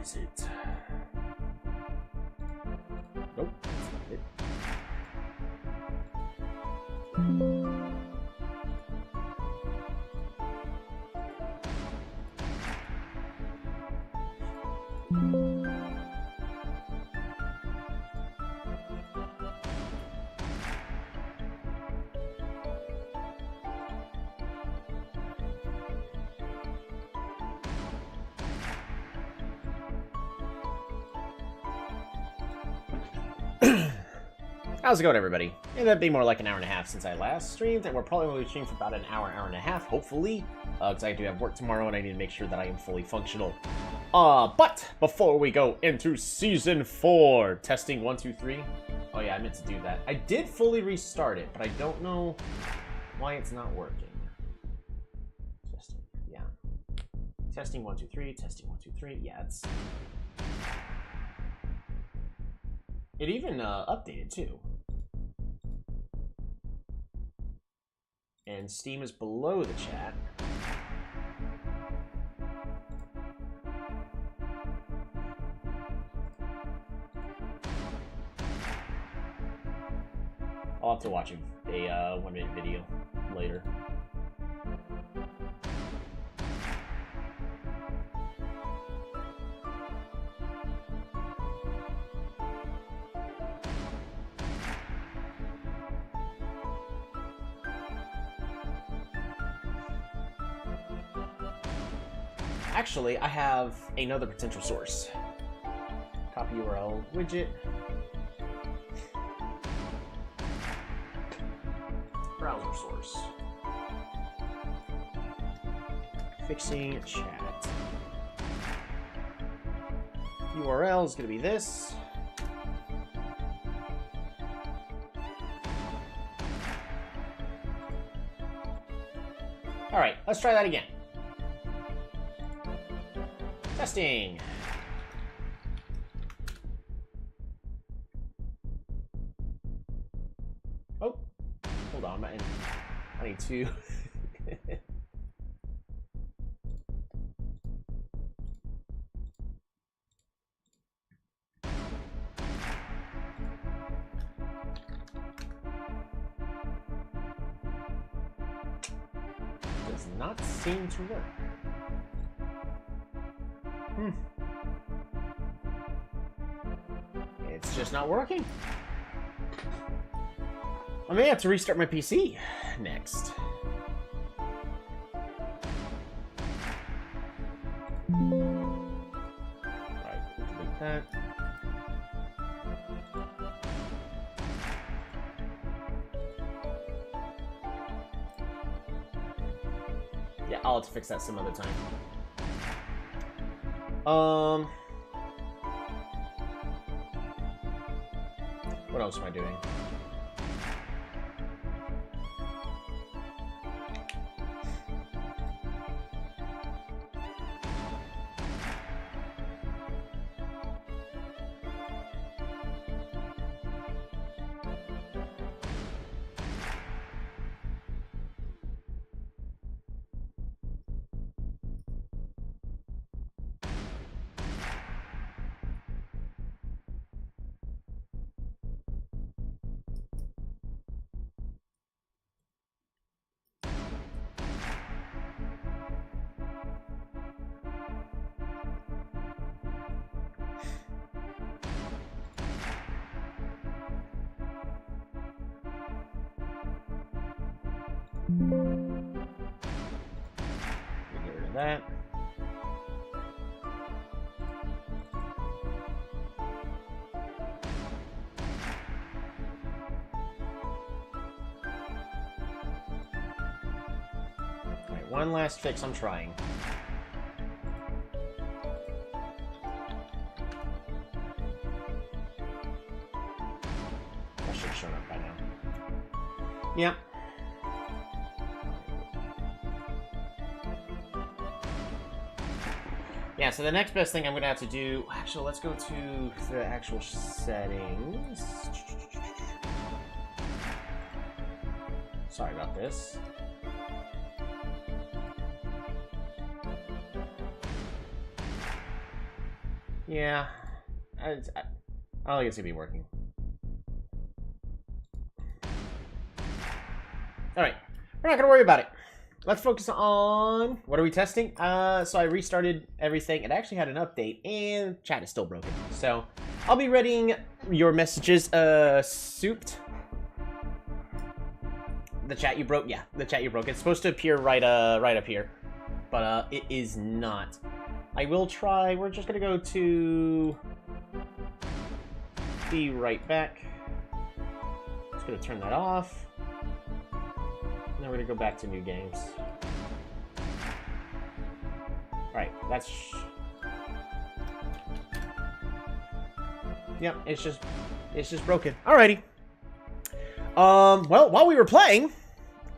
is it? Nope, that's not it. How's it going, everybody? It'll be more like an hour and a half since I last streamed, and we're probably going to be streaming for about an hour, hour and a half, hopefully, because I do have work tomorrow, and I need to make sure that I am fully functional. But before we go into Season 4, testing 1, 2, 3. Oh yeah, I meant to do that. I did fully restart it, but I don't know why it's not working. Testing, yeah. Testing 1, 2, 3, testing 1, 2, 3. Yeah, it's... It even updated, too. And Steam is below the chat. I'll have to watch a 1-minute video later. Actually, I have another potential source. Copy URL widget. Browser source. Fixing chat. URL is going to be this. All right, let's try that again. Testing. Oh, hold on, I need to. Does not seem to work. It's just not working. I may have to restart my PC next. Alright, delete that. Yeah, I'll have to fix that some other time. What else am I doing? Get rid of that. Alright, one last fix I'm trying. That should have shown up by now. Yep. Yeah, so the next best thing I'm going to have to do... Actually, let's go to the actual settings. Sorry about this. Yeah. I don't think it's gonna be working. Alright. We're not gonna worry about it. Let's focus on... What are we testing? So I restarted everything. It actually had an update, and chat is still broken. So, I'll be reading your messages, souped. The chat you broke? Yeah, the chat you broke. It's supposed to appear right up here. But, it is not. I will try... We're just gonna go to... Be right back. Just gonna turn that off. Now we're gonna go back to new games. Alright, that's... Yep, it's just broken. Alrighty. Well, while we were playing,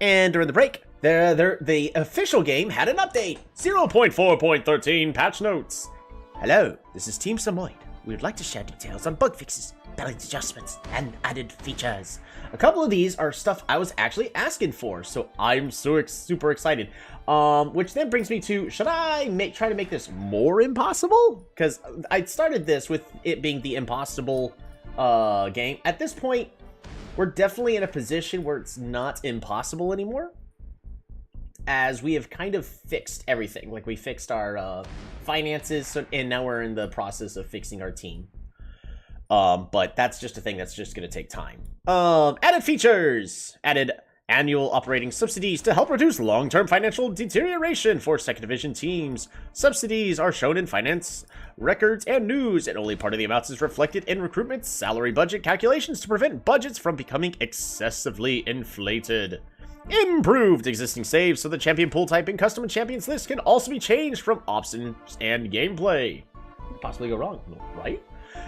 and during the break, the official game had an update. 0.4.13 patch notes. Hello, this is Team Samoyed. We would like to share details on bug fixes, balance adjustments, and added features. A couple of these are stuff I was actually asking for, so I'm super excited. Which then brings me to, should I try to make this more impossible? Because I started this with it being the impossible game. At this point, we're definitely in a position where it's not impossible anymore, as we have kind of fixed everything. Like, we fixed our finances, and now we're in the process of fixing our team. But that's just a thing that's just going to take time. Added features! Added annual operating subsidies to help reduce long-term financial deterioration for second division teams. Subsidies are shown in finance records and news, and only part of the amounts is reflected in recruitment salary budget calculations to prevent budgets from becoming excessively inflated. Improved existing saves so the champion pool type and custom champions list can also be changed from options and gameplay. Could possibly go wrong, right?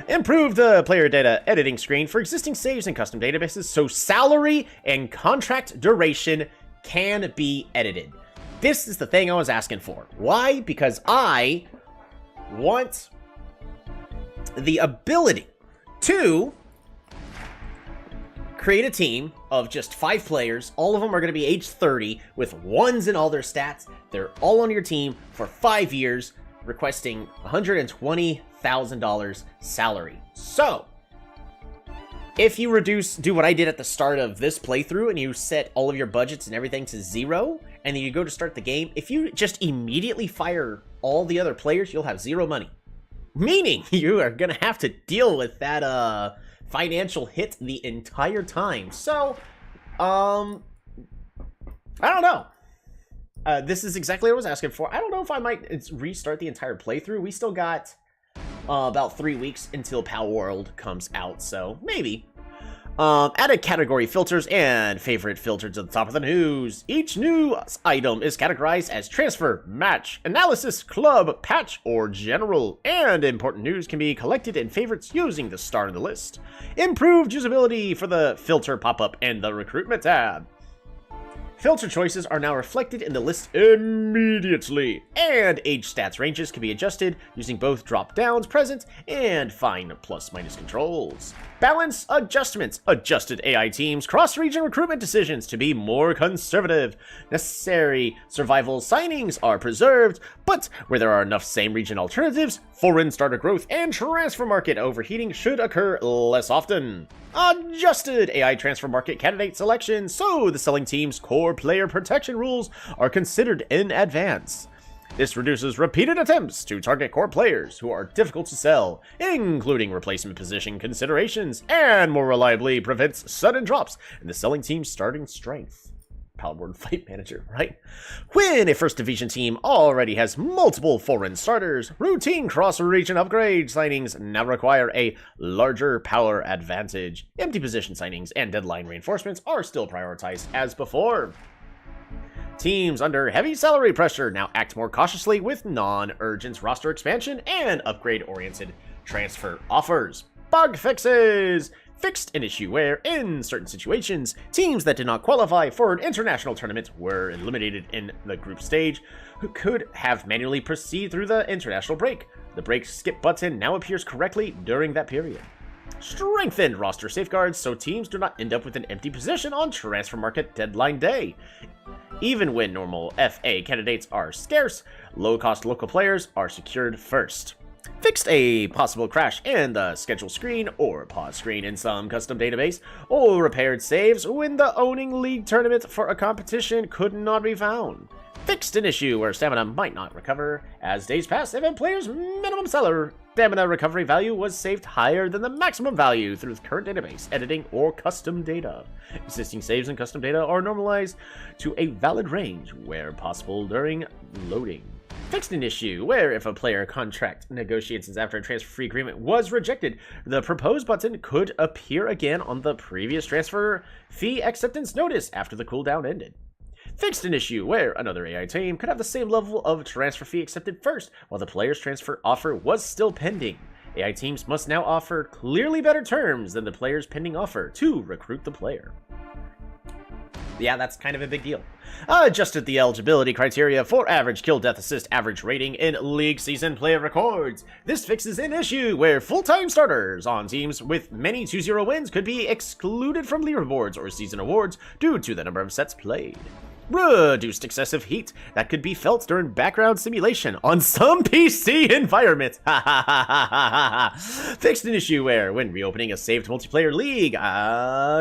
Improved player data editing screen for existing saves and custom databases so salary and contract duration can be edited. This is the thing I was asking for. Why? Because I want the ability to create a team of just 5 players. All of them are going to be age 30 with 1s in all their stats. They're all on your team for 5 years, requesting $120,000 salary. So, if you do what I did at the start of this playthrough and you set all of your budgets and everything to 0, and then you go to start the game, if you just immediately fire all the other players, you'll have 0 money. Meaning, you are going to have to deal with that, financial hit the entire time. So, I don't know. This is exactly what I was asking for. I don't know if I might restart the entire playthrough. We still got about 3 weeks until Power World comes out, so maybe. Added category filters and favorite filters at the top of the news. Each new item is categorized as transfer, match, analysis, club, patch, or general, and important news can be collected in favorites using the star in the list. Improved usability for the filter pop-up and the recruitment tab. Filter choices are now reflected in the list immediately, and age stats ranges can be adjusted using both drop-downs present and fine plus-minus controls. Balance adjustments. Adjusted AI teams cross-region recruitment decisions to be more conservative. Necessary survival signings are preserved, but where there are enough same-region alternatives, foreign starter growth and transfer market overheating should occur less often. Adjusted AI transfer market candidate selection, so the selling team's core player protection rules are considered in advance. This reduces repeated attempts to target core players who are difficult to sell, including replacement position considerations, and more reliably prevents sudden drops in the selling team's starting strength. Paladin Fight Manager, right? When a first division team already has multiple foreign starters, routine cross-region upgrade signings now require a larger power advantage. Empty position signings and deadline reinforcements are still prioritized as before. Teams under heavy salary pressure now act more cautiously with non-urgent roster expansion and upgrade-oriented transfer offers. Bug fixes! Fixed an issue where, in certain situations, teams that did not qualify for an international tournament were eliminated in the group stage who could have manually proceed through the international break. The break skip button now appears correctly during that period. Strengthened roster safeguards so teams do not end up with an empty position on transfer market deadline day. Even when normal FA candidates are scarce, low-cost local players are secured first. Fixed a possible crash in the schedule screen or pause screen in some custom database, or repaired saves when the owning league tournament for a competition could not be found. Fixed an issue where stamina might not recover as days pass if a player's minimum stamina recovery value was saved higher than the maximum value through the current database, editing, or custom data. Existing saves and custom data are normalized to a valid range where possible during loading. Fixed an issue where if a player contract negotiations after a transfer fee agreement was rejected, the proposed button could appear again on the previous transfer fee acceptance notice after the cooldown ended. Fixed an issue where another AI team could have the same level of transfer fee accepted first while the player's transfer offer was still pending. AI teams must now offer clearly better terms than the player's pending offer to recruit the player. Yeah, that's kind of a big deal. Adjusted the eligibility criteria for average kill, death, assist, average rating in league season player records. This fixes an issue where full-time starters on teams with many 2-0 wins could be excluded from leaderboards or season awards due to the number of sets played. Reduced excessive heat that could be felt during background simulation on some PC environments. Fixed an issue where, when reopening a saved multiplayer league,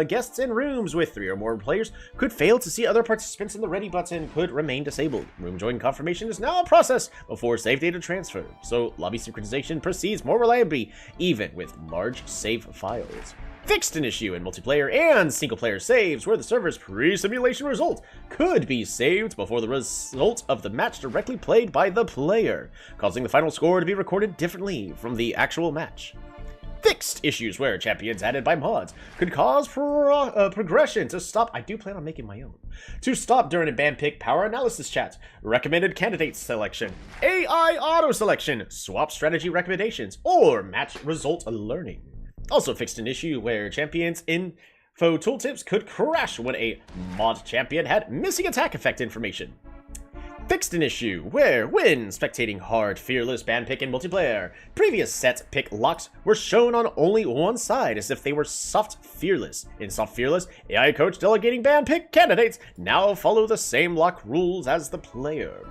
guests in rooms with 3 or more players could fail to see other participants, and the ready button could remain disabled. Room join confirmation is now a process before save data transfer, so lobby synchronization proceeds more reliably, even with large save files. Fixed an issue in multiplayer and single-player saves where the server's pre-simulation result could be saved before the result of the match directly played by the player, causing the final score to be recorded differently from the actual match. Fixed issues where champions added by mods could cause progression to stop. I do plan on making my own. To stop during a band pick power analysis chat, recommended candidate selection, AI auto selection, swap strategy recommendations, or match result learning. Also fixed an issue where champions info tooltips could crash when a mod champion had missing attack effect information. Fixed an issue where, when spectating hard fearless band pick in multiplayer, previous set pick locks were shown on only one side as if they were soft fearless. In soft fearless, AI coach delegating band pick candidates now follow the same lock rules as the player.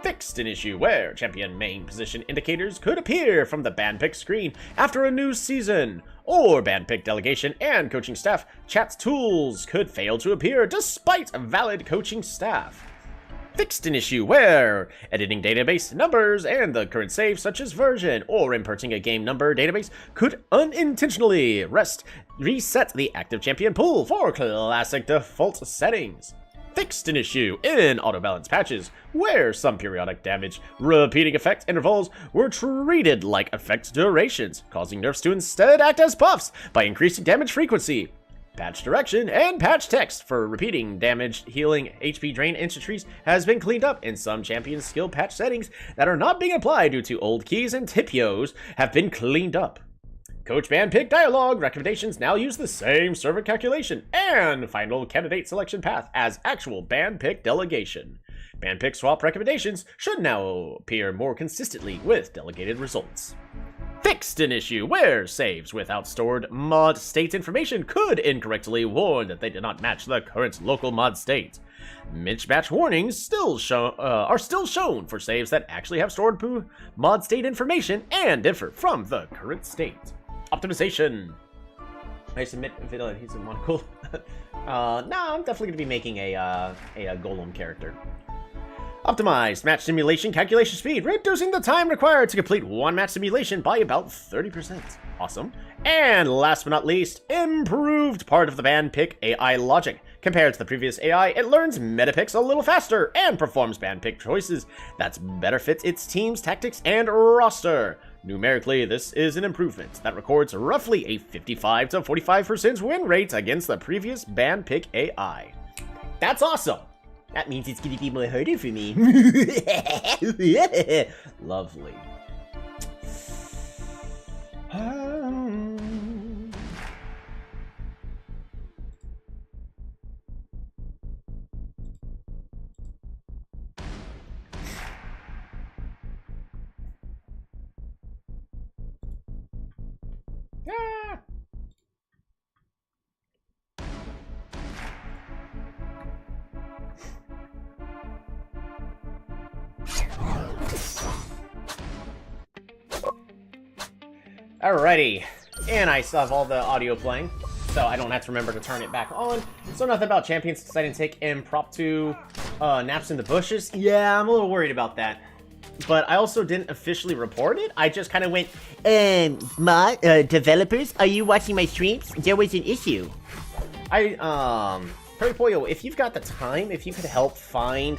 Fixed an issue where champion main position indicators could appear from the band pick screen after a new season, or band pick delegation and coaching staff chat tools could fail to appear despite valid coaching staff. Fixed an issue where editing database numbers and the current save, such as version or importing a game number database, could unintentionally reset the active champion pool for classic default settings. Fixed an issue in auto balance patches where some periodic damage repeating effect intervals were treated like effect durations, causing nerfs to instead act as buffs by increasing damage frequency. Patch direction and patch text for repeating damage healing HP drain entries has been cleaned up in some champion skill patch settings that are not being applied due to old keys and typios have been cleaned up. Coach band pick dialogue recommendations now use the same server calculation and final candidate selection path as actual band pick delegation. Band pick swap recommendations should now appear more consistently with delegated results. Fixed an issue where saves without stored mod state information could incorrectly warn that they did not match the current local mod state. Mismatch warnings are still shown for saves that actually have stored mod state information and differ from the current state. Optimization. I submit he's a monocle. No, I'm definitely gonna be making a golem character. Optimized match simulation calculation speed, reducing the time required to complete one match simulation by about 30%. Awesome. And last but not least, improved part of the band pick AI logic. Compared to the previous AI, it learns meta picks a little faster and performs band pick choices that better fit its team's tactics and roster. Numerically, this is an improvement that records roughly a 55 to 45% win rate against the previous band pick AI. That's awesome! That means it's gonna be more harder for me. Lovely. Ah. Alrighty. And I still have all the audio playing, so I don't have to remember to turn it back on. So nothing about champions deciding to take impromptu naps in the bushes. Yeah, I'm a little worried about that. But I also didn't officially report it. I just kind of went, developers, are you watching my streams? There was an issue. Perry Pollo, if you've got the time, if you could help find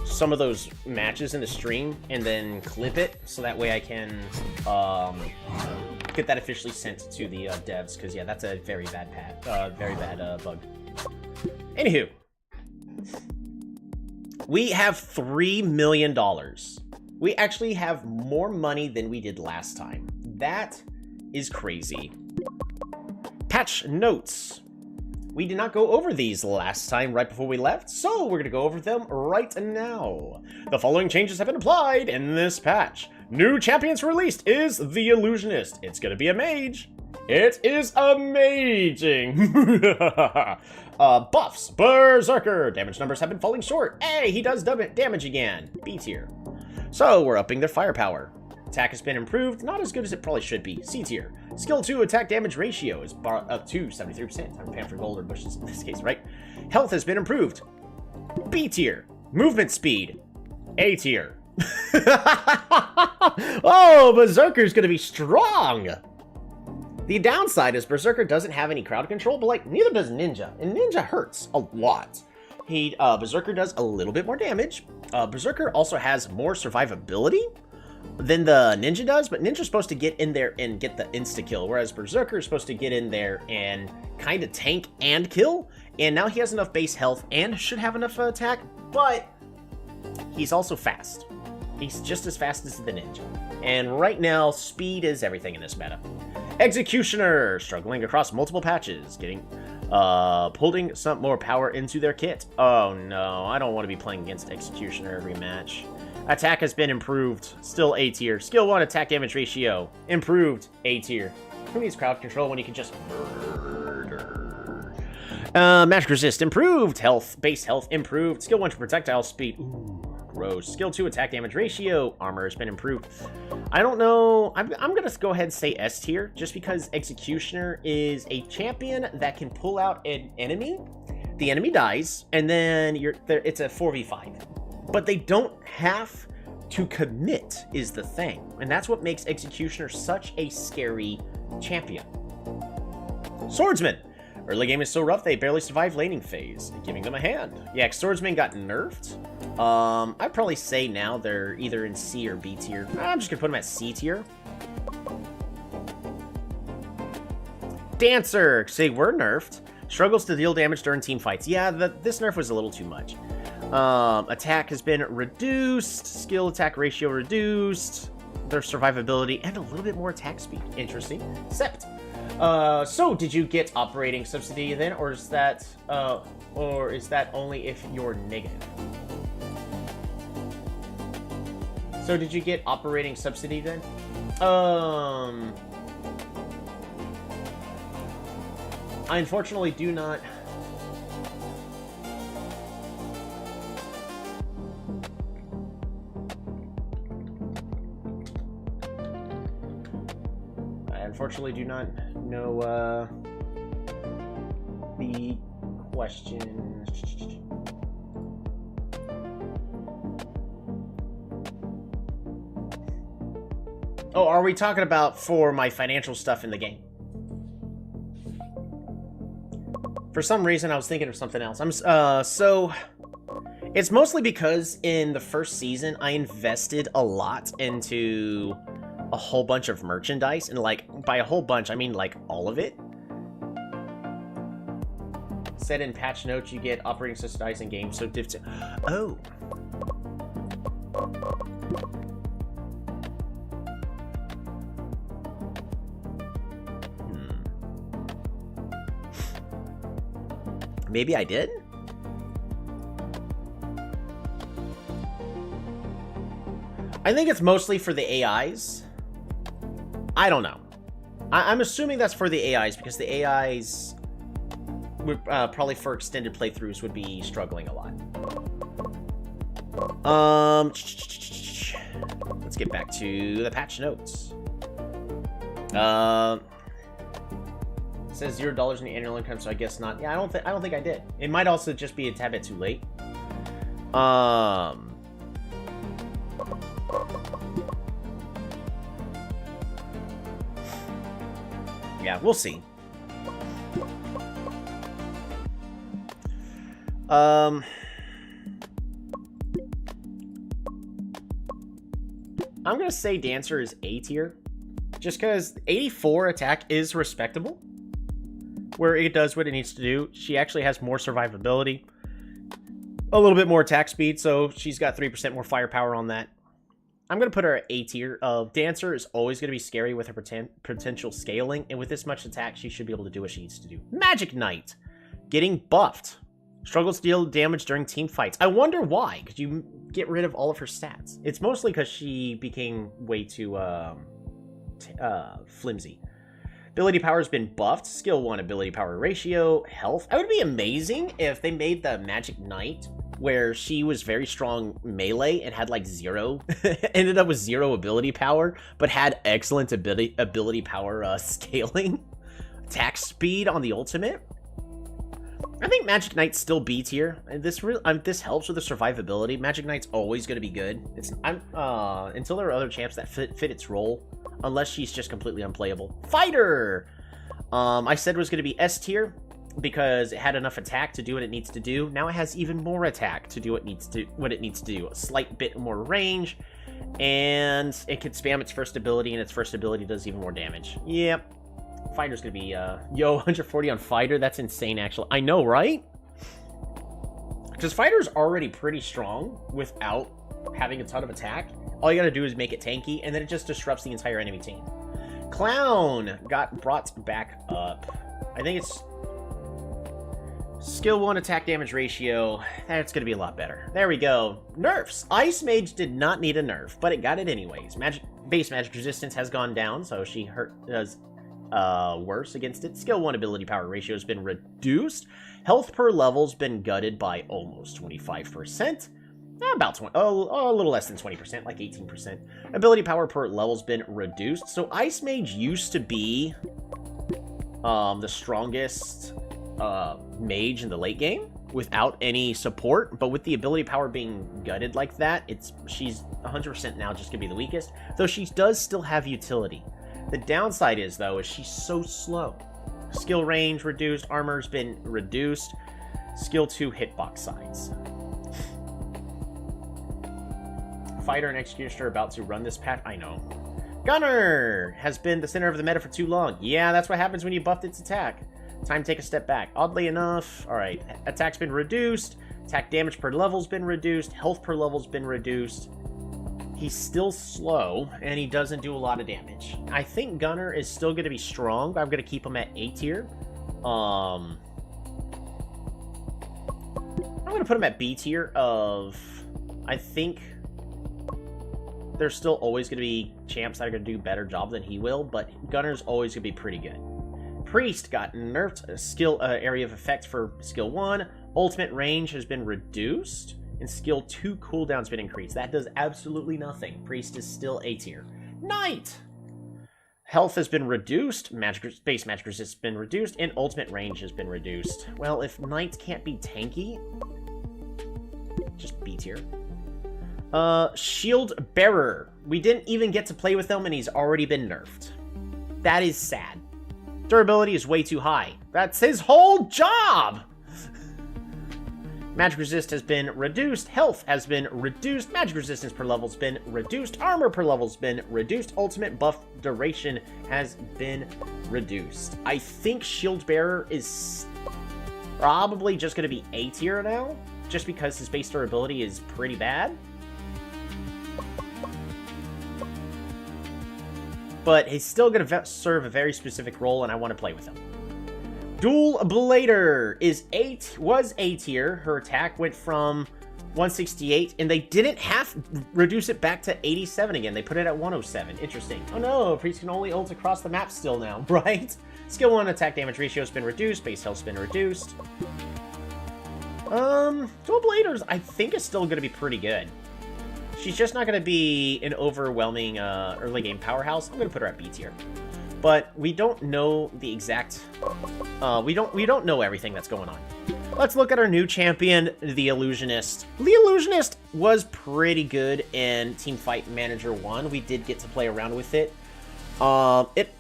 some of those matches in the stream and then clip it, so that way I can get that officially sent to the devs, because yeah, that's a very bad bug. Anywho, we have $3 million. We actually have more money than we did last time. That is crazy. Patch notes. We did not go over these last time right before we left, so we're going to go over them right now. The following changes have been applied in this patch. New champions released is the Illusionist. It's going to be a mage. It is amazing. Buffs. Berserker. Damage numbers have been falling short. Hey, he does damage again. B tier. So, we're upping their firepower. Attack has been improved, not as good as it probably should be. C tier. Skill 2 attack damage ratio is brought up to 73%. I'm paying for gold or bushes in this case, right? Health has been improved. B tier. Movement speed. A tier. Oh, Berserker's gonna be strong! The downside is Berserker doesn't have any crowd control, but like, neither does Ninja. And Ninja hurts a lot. Berserker does a little bit more damage. Berserker also has more survivability than the Ninja does, but Ninja's supposed to get in there and get the insta-kill, whereas Berserker is supposed to get in there and kind of tank and kill, and now he has enough base health and should have enough attack, but he's also fast. He's just as fast as the Ninja. And right now, speed is everything in this meta. Executioner, struggling across multiple patches, pulling some more power into their kit. Oh no, I don't want to be playing against Executioner every match. Attack has been improved, still A tier. Skill 1 attack damage ratio, improved, A tier. Who needs crowd control when you can just murder? Magic resist, improved. Health, base health, improved. Skill 1 to projectile speed, ooh, gross. Skill 2 attack damage ratio, armor has been improved. I don't know, I'm gonna go ahead and say S tier, just because Executioner is a champion that can pull out an enemy. The enemy dies, and then it's a 4v5. But they don't have to commit, is the thing. And that's what makes Executioner such a scary champion. Swordsman. Early game is so rough they barely survive laning phase, giving them a hand. Yeah, Swordsman got nerfed. I'd probably say now they're either in C or B tier. I'm just gonna put them at C tier. Dancer. Say we're nerfed. Struggles to deal damage during team fights. Yeah, this nerf was a little too much. Attack has been reduced, skill attack ratio reduced, their survivability, and a little bit more attack speed. Interesting. Sept. So did you get operating subsidy then, or is that only if you're negative? So did you get operating subsidy then? I unfortunately do not. Unfortunately, do not know the question. Oh, are we talking about for my financial stuff in the game? For some reason, I was thinking of something else. So it's mostly because in the first season, I invested a lot into a whole bunch of merchandise, and like by a whole bunch I mean like all of it. Said in patch notes you get operating subsidies in game, so div. Oh. Maybe I did? I think it's mostly for the AIs. I don't know. I'm assuming that's for the AIs, because the AIs would probably for extended playthroughs would be struggling a lot. Let's get back to the patch notes. It says $0 in the annual income, so I guess not. Yeah, I don't think I did. It might also just be a tad bit too late. Yeah, we'll see. I'm gonna say Dancer is A tier, just because 84 attack is respectable, where it does what it needs to do. She actually has more survivability, a little bit more attack speed, so she's got 3% more firepower on that. I'm gonna put her at A tier. Dancer is always gonna be scary with her potential scaling, and with this much attack, she should be able to do what she needs to do. Magic Knight, getting buffed. Struggles to deal damage during team fights. I wonder why. Could you get rid of all of her stats? It's mostly because she became way too flimsy. Ability power has been buffed. Skill 1 ability power ratio. Health. It would be amazing if they made the Magic Knight where she was very strong melee and had like ended up with 0 ability power, but had excellent ability power scaling. Attack speed on the ultimate. I think Magic Knight's still B tier. This helps with the survivability. Magic Knight's always going to be good. Until there are other champs that fit its role, unless she's just completely unplayable. Fighter! I said it was going to be S tier because it had enough attack to do what it needs to do. Now it has even more attack to do what it needs to do. A slight bit more range, and it can spam its first ability, and its first ability does even more damage. Yep. Fighter's gonna be, 140 on Fighter? That's insane, actually. I know, right? Because Fighter's already pretty strong without having a ton of attack. All you gotta do is make it tanky, and then it just disrupts the entire enemy team. Clown got brought back up. I think it's Skill 1 attack damage ratio. That's gonna be a lot better. There we go. Nerfs. Ice Mage did not need a nerf, but it got it anyways. Base magic resistance has gone down, so she does worse against it. Skill 1 ability power ratio has been reduced. Health per level's been gutted by almost 25%. About 20, a little less than 20%, like 18%. Ability power per level's been reduced. So Ice Mage used to be the strongest mage in the late game without any support, but with the ability power being gutted like that, she's 100% now just gonna be the weakest, though she does still have utility. The downside is, though, is she's so slow. Skill range reduced, armor's been reduced, skill 2 hitbox size. Fighter and Executioner are about to run this patch. I know. Gunner has been the center of the meta for too long. Yeah, that's what happens when you buffed its attack. Time to take a step back. Oddly enough, alright, attack's been reduced, attack damage per level's been reduced, health per level's been reduced. He's still slow, and he doesn't do a lot of damage. I think Gunner is still going to be strong, but I'm going to keep him at A tier. I'm going to put him at B tier I think there's still always going to be champs that are going to do a better job than he will, but Gunner's always going to be pretty good. Priest got nerfed. Skill area of effect for skill 1. Ultimate range has been reduced. And skill 2 cooldown's been increased. That does absolutely nothing. Priest is still A tier. Knight! Health has been reduced. Base magic resistance has been reduced. And ultimate range has been reduced. Well, if Knight can't be tanky, just B tier. Shield Bearer. We didn't even get to play with him, and he's already been nerfed. That is sad. Durability is way too high. That's his whole job! Magic resist has been reduced. Health has been reduced. Magic resistance per level's been reduced. Armor per level's been reduced. Ultimate buff duration has been reduced. I think Shield Bearer is probably just going to be A tier now, just because his base durability is pretty bad. But he's still going to serve a very specific role, and I want to play with him. Dual Blader was A tier. Her attack went from 168, and they didn't reduce it back to 87 again. They put it at 107. Interesting. Oh no, Priest can only ult across the map still now, right? Skill 1 attack damage ratio has been reduced. Base health's been reduced. Dual Bladers, I think, is still going to be pretty good. She's just not going to be an overwhelming early game powerhouse. I'm going to put her at B tier. but we don't know the exact... we don't know everything that's going on. Let's look at our new champion, the Illusionist. The Illusionist was pretty good in Teamfight Manager 1. We did get to play around with it. It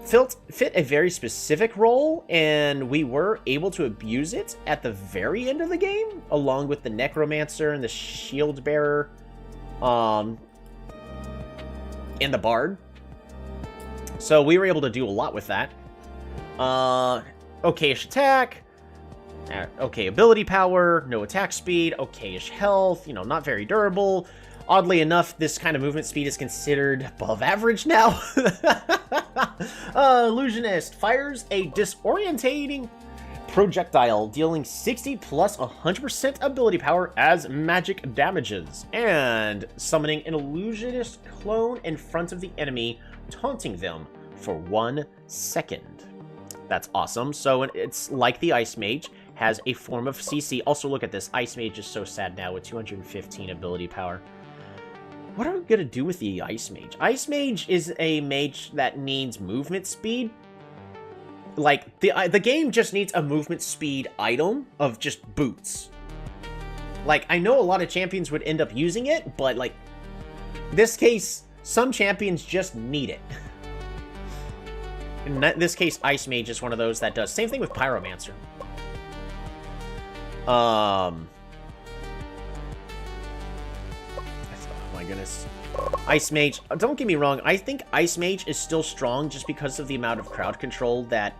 fit a very specific role, and we were able to abuse it at the very end of the game, along with the Necromancer and the Shield Bearer, and the Bard. So we were able to do a lot with that. Okay-ish attack, okay ability power, no attack speed, okay-ish health, you know, not very durable. Oddly enough, this kind of movement speed is considered above average now. Illusionist fires a disorientating projectile, dealing 60 plus 100% ability power as magic damages, and summoning an Illusionist clone in front of the enemy, taunting them for 1 second. That's awesome. So it's like the Ice Mage, has a form of CC. Also, look at this. Ice Mage is so sad now with 215 ability power. What are we going to do with the Ice Mage? Ice Mage is a mage that needs movement speed. Like, the game just needs a movement speed item of just boots. Like, I know a lot of champions would end up using it, but, like, this case, some champions just need it. In this case, Ice Mage is one of those that does. Same thing with Pyromancer. Oh my goodness. Ice Mage, don't get me wrong, I think Ice Mage is still strong just because of the amount of crowd control that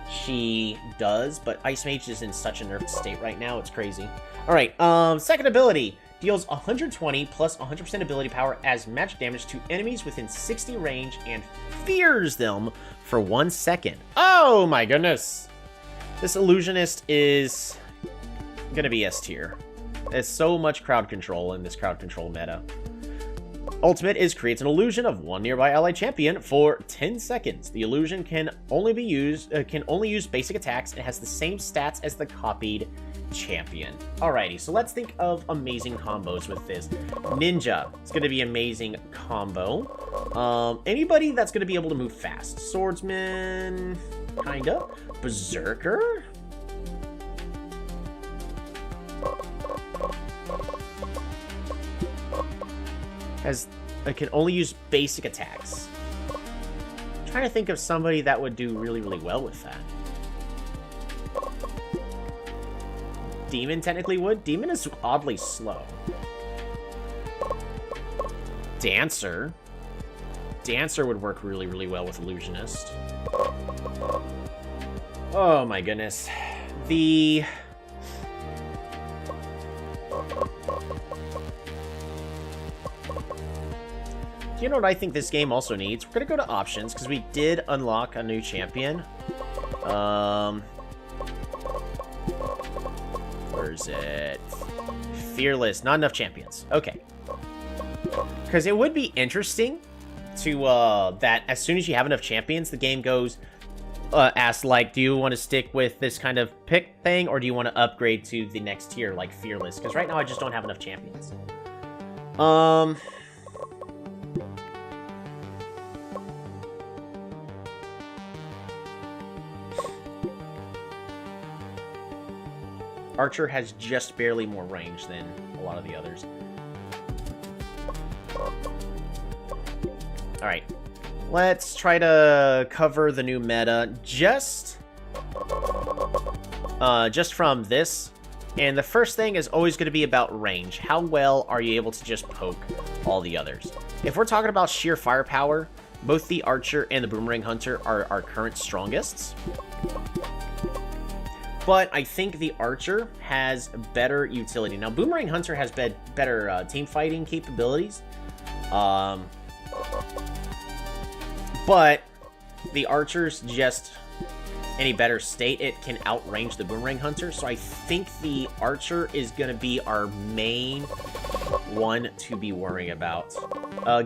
she does, but Ice Mage is in such a nerfed state right now, it's crazy. Alright, second ability. Deals 120 plus 100% ability power as magic damage to enemies within 60 range and fears them for 1 second. Oh my goodness! This Illusionist is gonna be S tier. There's so much crowd control in this crowd control meta. Ultimate is creates an illusion of one nearby allied champion for 10 seconds. The illusion can only use basic attacks and has the same stats as the copied champion. Alrighty, so let's think of amazing combos with this. Ninja, it's going to be amazing combo. Anybody that's going to be able to move fast. Swordsman, kinda. Berserker. I can only use basic attacks. I'm trying to think of somebody that would do really, really well with that. Demon technically would. Demon is oddly slow. Dancer. Dancer would work really, really well with Illusionist. Oh my goodness. The... You know what I think this game also needs? We're gonna go to options, because we did unlock a new champion. Where is it? Fearless. Not enough champions. Okay. Because it would be interesting to, that as soon as you have enough champions, the game goes, asks, like, do you want to stick with this kind of pick thing, or do you want to upgrade to the next tier, like Fearless? Because right now I just don't have enough champions. Archer has just barely more range than a lot of the others. Alright. Let's try to cover the new meta just from this. And the first thing is always going to be about range. How well are you able to just poke all the others? If we're talking about sheer firepower, both the Archer and the Boomerang Hunter are our current strongest. But I think the Archer has better utility. Now, Boomerang Hunter has better team fighting capabilities. But the Archer's just in a better state. It can outrange the Boomerang Hunter. So I think the Archer is going to be our main one to be worrying about.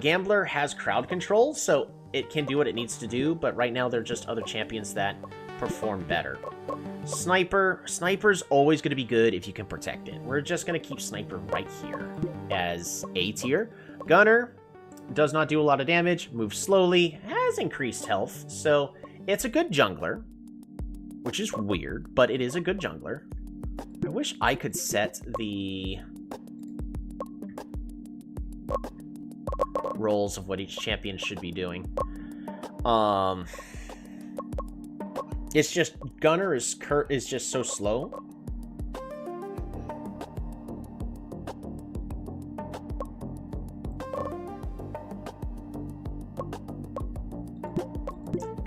Gambler has crowd control, so it can do what it needs to do. But right now, there are just other champions that perform better. Sniper's always going to be good if you can protect it. We're just going to keep Sniper right here as A tier. Gunner, does not do a lot of damage, moves slowly, has increased health, so it's a good jungler, which is weird, but it is a good jungler. I wish I could set the roles of what each champion should be doing. It's just Gunner is just so slow.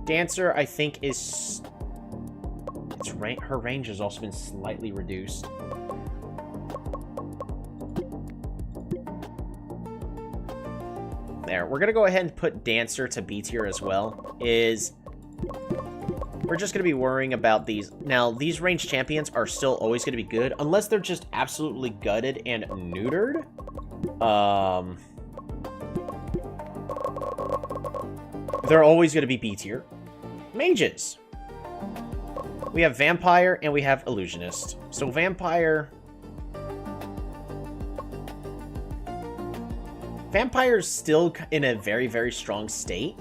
Dancer, I think, is... her range has also been slightly reduced. There. We're going to go ahead and put Dancer to B tier as well. We're just going to be worrying about these. Now, these ranged champions are still always going to be good, unless they're just absolutely gutted and neutered. They're always going to be B tier. Mages. We have Vampire and we have Illusionist. So Vampire's still in a very, very strong state.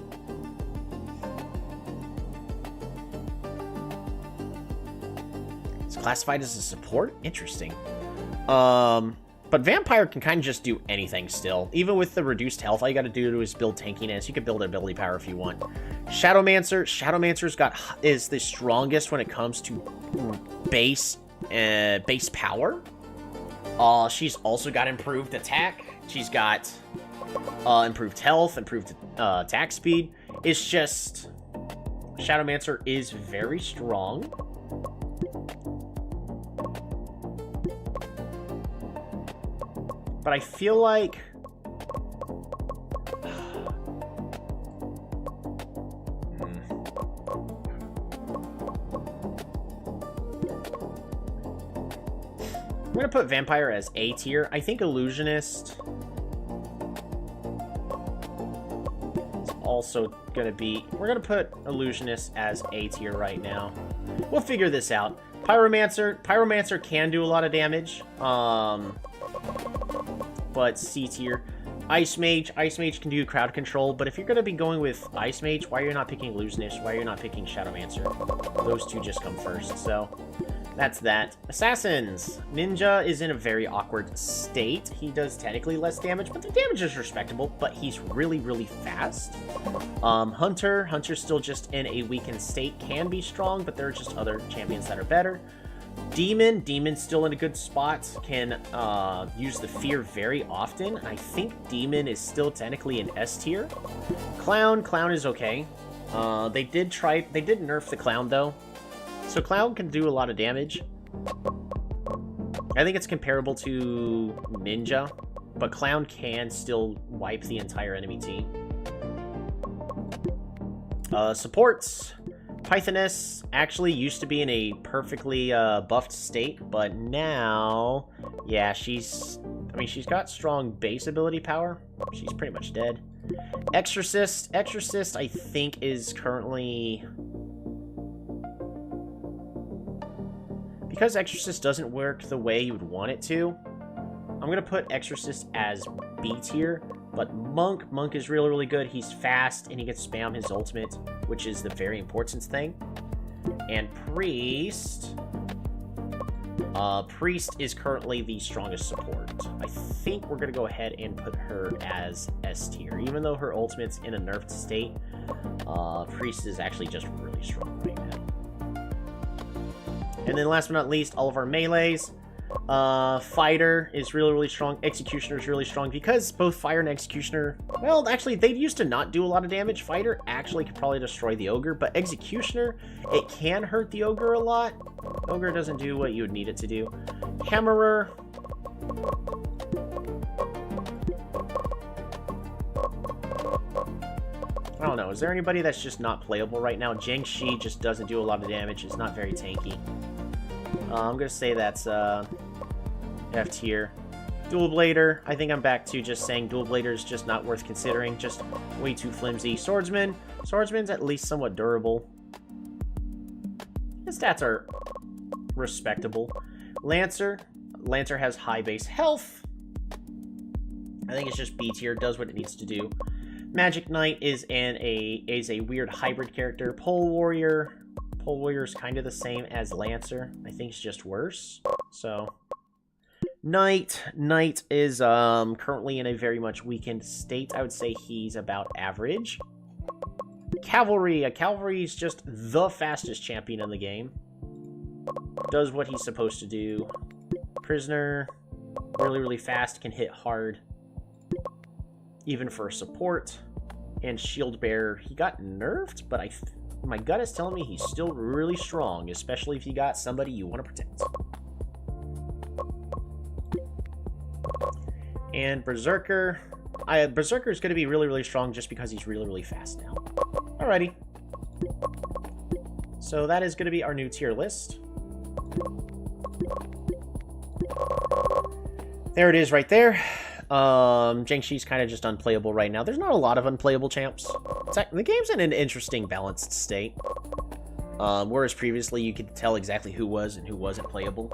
It's classified as a support? Interesting. But Vampire can kind of just do anything still. Even with the reduced health, all you got to do is build tankiness. You can build ability power if you want. Shadowmancer's is the strongest when it comes to base power. She's also got improved attack. She's got improved health, improved attack speed. It's just Shadowmancer is very strong. But I feel like I'm gonna put Vampire as A tier. I think Illusionist is also gonna be... We're gonna put Illusionist as A tier right now. We'll figure this out. Pyromancer can do a lot of damage. But C tier. Ice Mage can do crowd control, but if you're going to be going with Ice Mage, why are you not picking Illusionist? Why are you not picking Shadowmancer? Those two just come first, so that's that. Assassins. Ninja is in a very awkward state. He does technically less damage, but the damage is respectable, but he's really, really fast. Hunter's still just in a weakened state, can be strong, but there are just other champions that are better. Demon's still in a good spot, can use the fear very often. I think Demon is still technically an S tier. Clown is okay. They did nerf the Clown though. So Clown can do a lot of damage. I think it's comparable to Ninja, but Clown can still wipe the entire enemy team. Supports. Pythoness actually used to be in a perfectly buffed state, but now, yeah, she's got strong base ability power. She's pretty much dead. Exorcist, I think, is currently... Because Exorcist doesn't work the way you would want it to, I'm going to put Exorcist as B tier. But Monk is really, really good. He's fast, and he can spam his ultimate, which is the very important thing. And Priest is currently the strongest support. I think we're going to go ahead and put her as S tier. Even though her ultimate's in a nerfed state, Priest is actually just really strong right now. And then last but not least, all of our melees. Fighter is really, really strong. Executioner is really strong because both Fire and Executioner, well, actually, they used to not do a lot of damage. Fighter actually could probably destroy the Ogre, but Executioner, it can hurt the Ogre a lot. Ogre doesn't do what you would need it to do. Hammerer. I don't know. Is there anybody that's just not playable right now? Jiang Shi just doesn't do a lot of damage. It's not very tanky. I'm going to say that's F tier. Dual Blader, I think I'm back to just saying Dual Blader is just not worth considering. Just way too flimsy. Swordsman's at least somewhat durable. His stats are respectable. Lancer has high base health. I think it's just B tier, does what it needs to do. Magic Knight is a weird hybrid character. Pole Warrior. Pole Warrior is kind of the same as Lancer. I think it's just worse. So, Knight is currently in a very much weakened state. I would say he's about average. Cavalry. A Cavalry is just the fastest champion in the game. Does what he's supposed to do. Prisoner, really, really fast, can hit hard. Even for support. And Shield Bearer, he got nerfed, but my gut is telling me he's still really strong, especially if you got somebody you want to protect. And Berserker. Berserker is going to be really, really strong just because he's really, really fast now. Alrighty. So that is going to be our new tier list. There it is right there. Zheng Shi's kind of just unplayable right now. There's not a lot of unplayable champs. The game's in an interesting balanced state. Whereas previously you could tell exactly who was and who wasn't playable.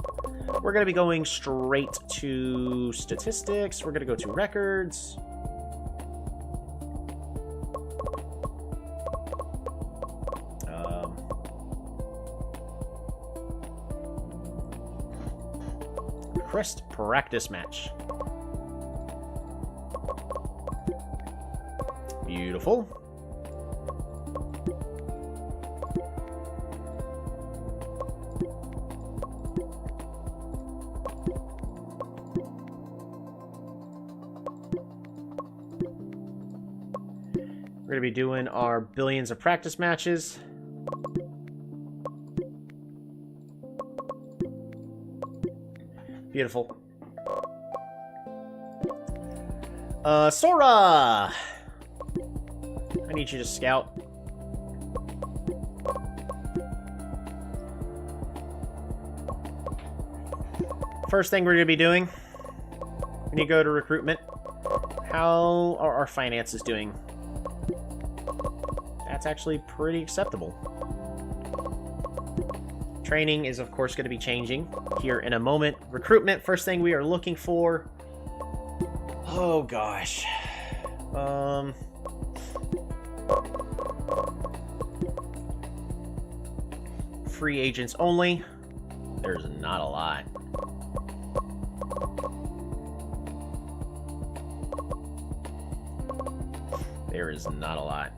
We're going to be going straight to statistics. We're going to go to records. Crest practice match. Beautiful. We're going to be doing our billions of practice matches. Beautiful. Sora! I need you to scout. First thing we're going to be doing, when you go to recruitment, how are our finances doing? That's actually pretty acceptable. Training is, of course, going to be changing here in a moment. Recruitment, first thing we are looking for. Oh, gosh. Free agents only. There's not a lot. There is not a lot.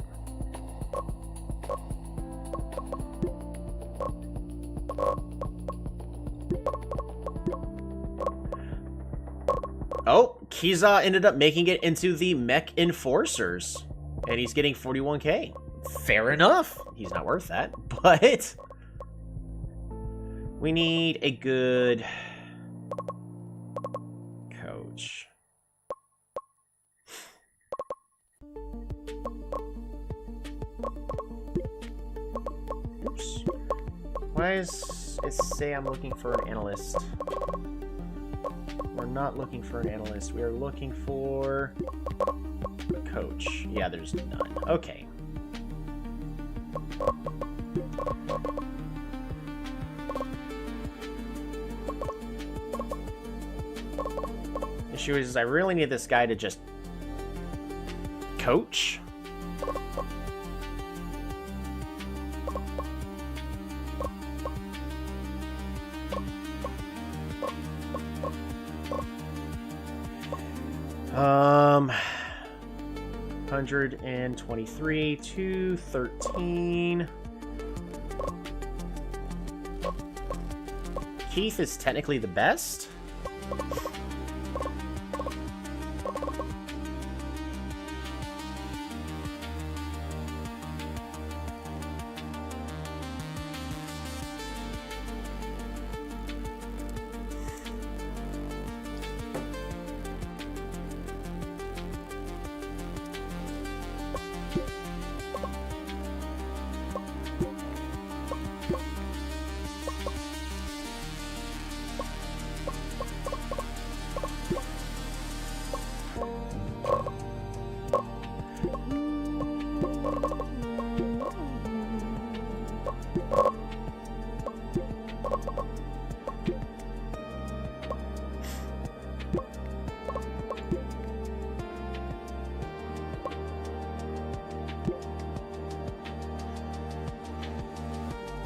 Oh, Kiza ended up making it into the Mech Enforcers. And he's getting 41k. Fair enough. He's not worth that, but we need a good coach. Oops. Why does it say I'm looking for an analyst? We're not looking for an analyst. We are looking for a coach. Yeah, there's none. Okay. Issue is I really need this guy to just coach. Um, 123 to 13. Keith is technically the best.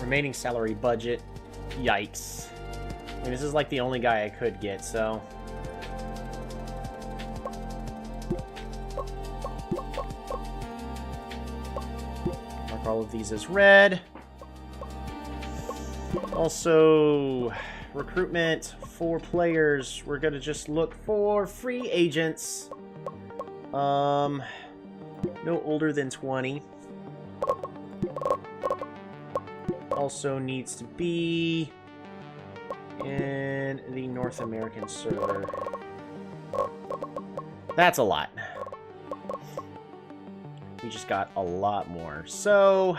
Remaining salary budget. Yikes. I mean, this is like the only guy I could get, so... Mark all of these as red. Also, recruitment for players. We're gonna just look for free agents. No older than 20. Also needs to be in the North American server. That's a lot. We just got a lot more. So...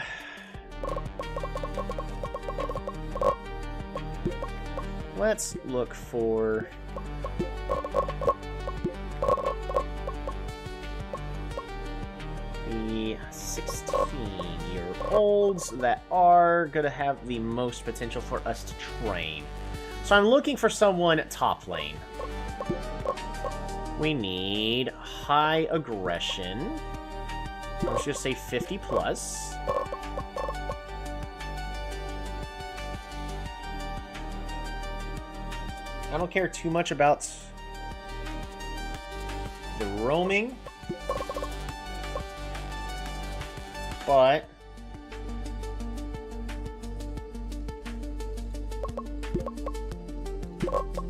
let's look for... the 16-year-olds that are going to have the most potential for us to train. So I'm looking for someone top lane. We need high aggression. Let's just say 50 plus. I don't care too much about the roaming. But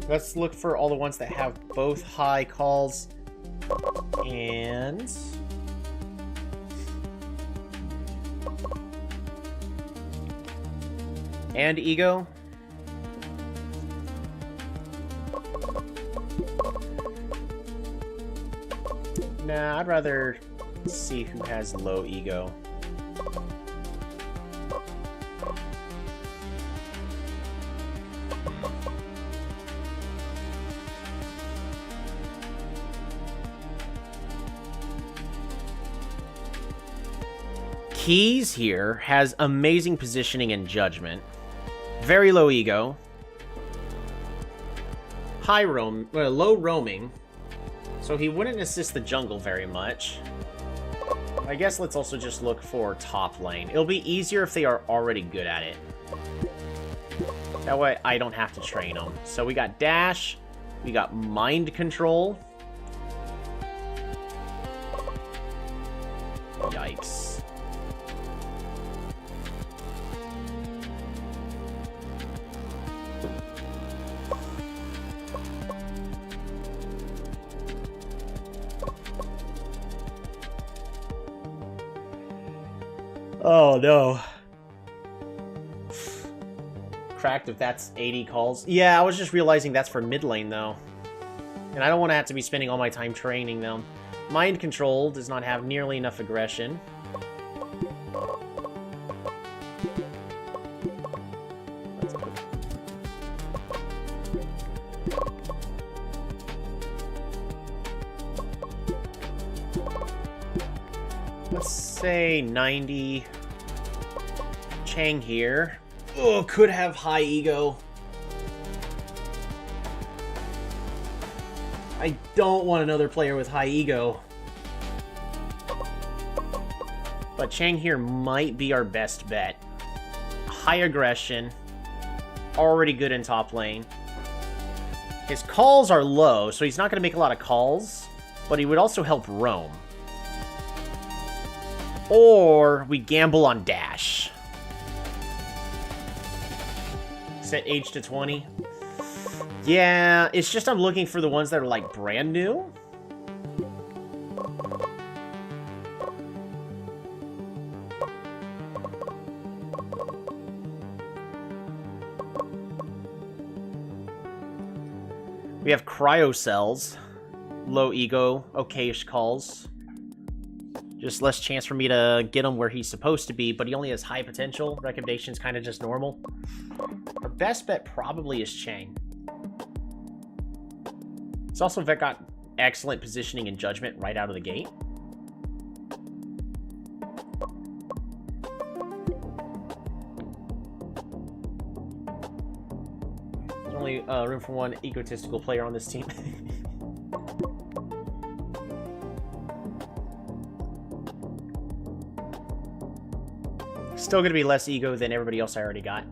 let's look for all the ones that have both high calls and ego. Nah, I'd rather see who has low ego. Keys here has amazing positioning and judgment. Very low ego. Low roaming. So he wouldn't assist the jungle very much. I guess let's also just look for top lane. It'll be easier if they are already good at it. That way I don't have to train them. So we got dash. We got mind control. Yikes. Oh, no. Cracked if that's 80 calls. Yeah, I was just realizing that's for mid lane, though. And I don't want to have to be spending all my time training them. Mind control does not have nearly enough aggression. Let's say 90. Chang here. Oh, could have high ego. I don't want another player with high ego. But Chang here might be our best bet. High aggression. Already good in top lane. His calls are low, so he's not going to make a lot of calls. But he would also help roam. Or we gamble on dash. Set age to 20. Yeah, it's just I'm looking for the ones that are like brand new. We have cryo cells. Low ego, okayish calls. Just less chance for me to get him where he's supposed to be, but he only has high potential. Recommendation's kind of just normal. Our best bet probably is Chang. It's also got excellent positioning and judgment right out of the gate. There's only room for one egotistical player on this team. Still going to be less ego than everybody else I already got.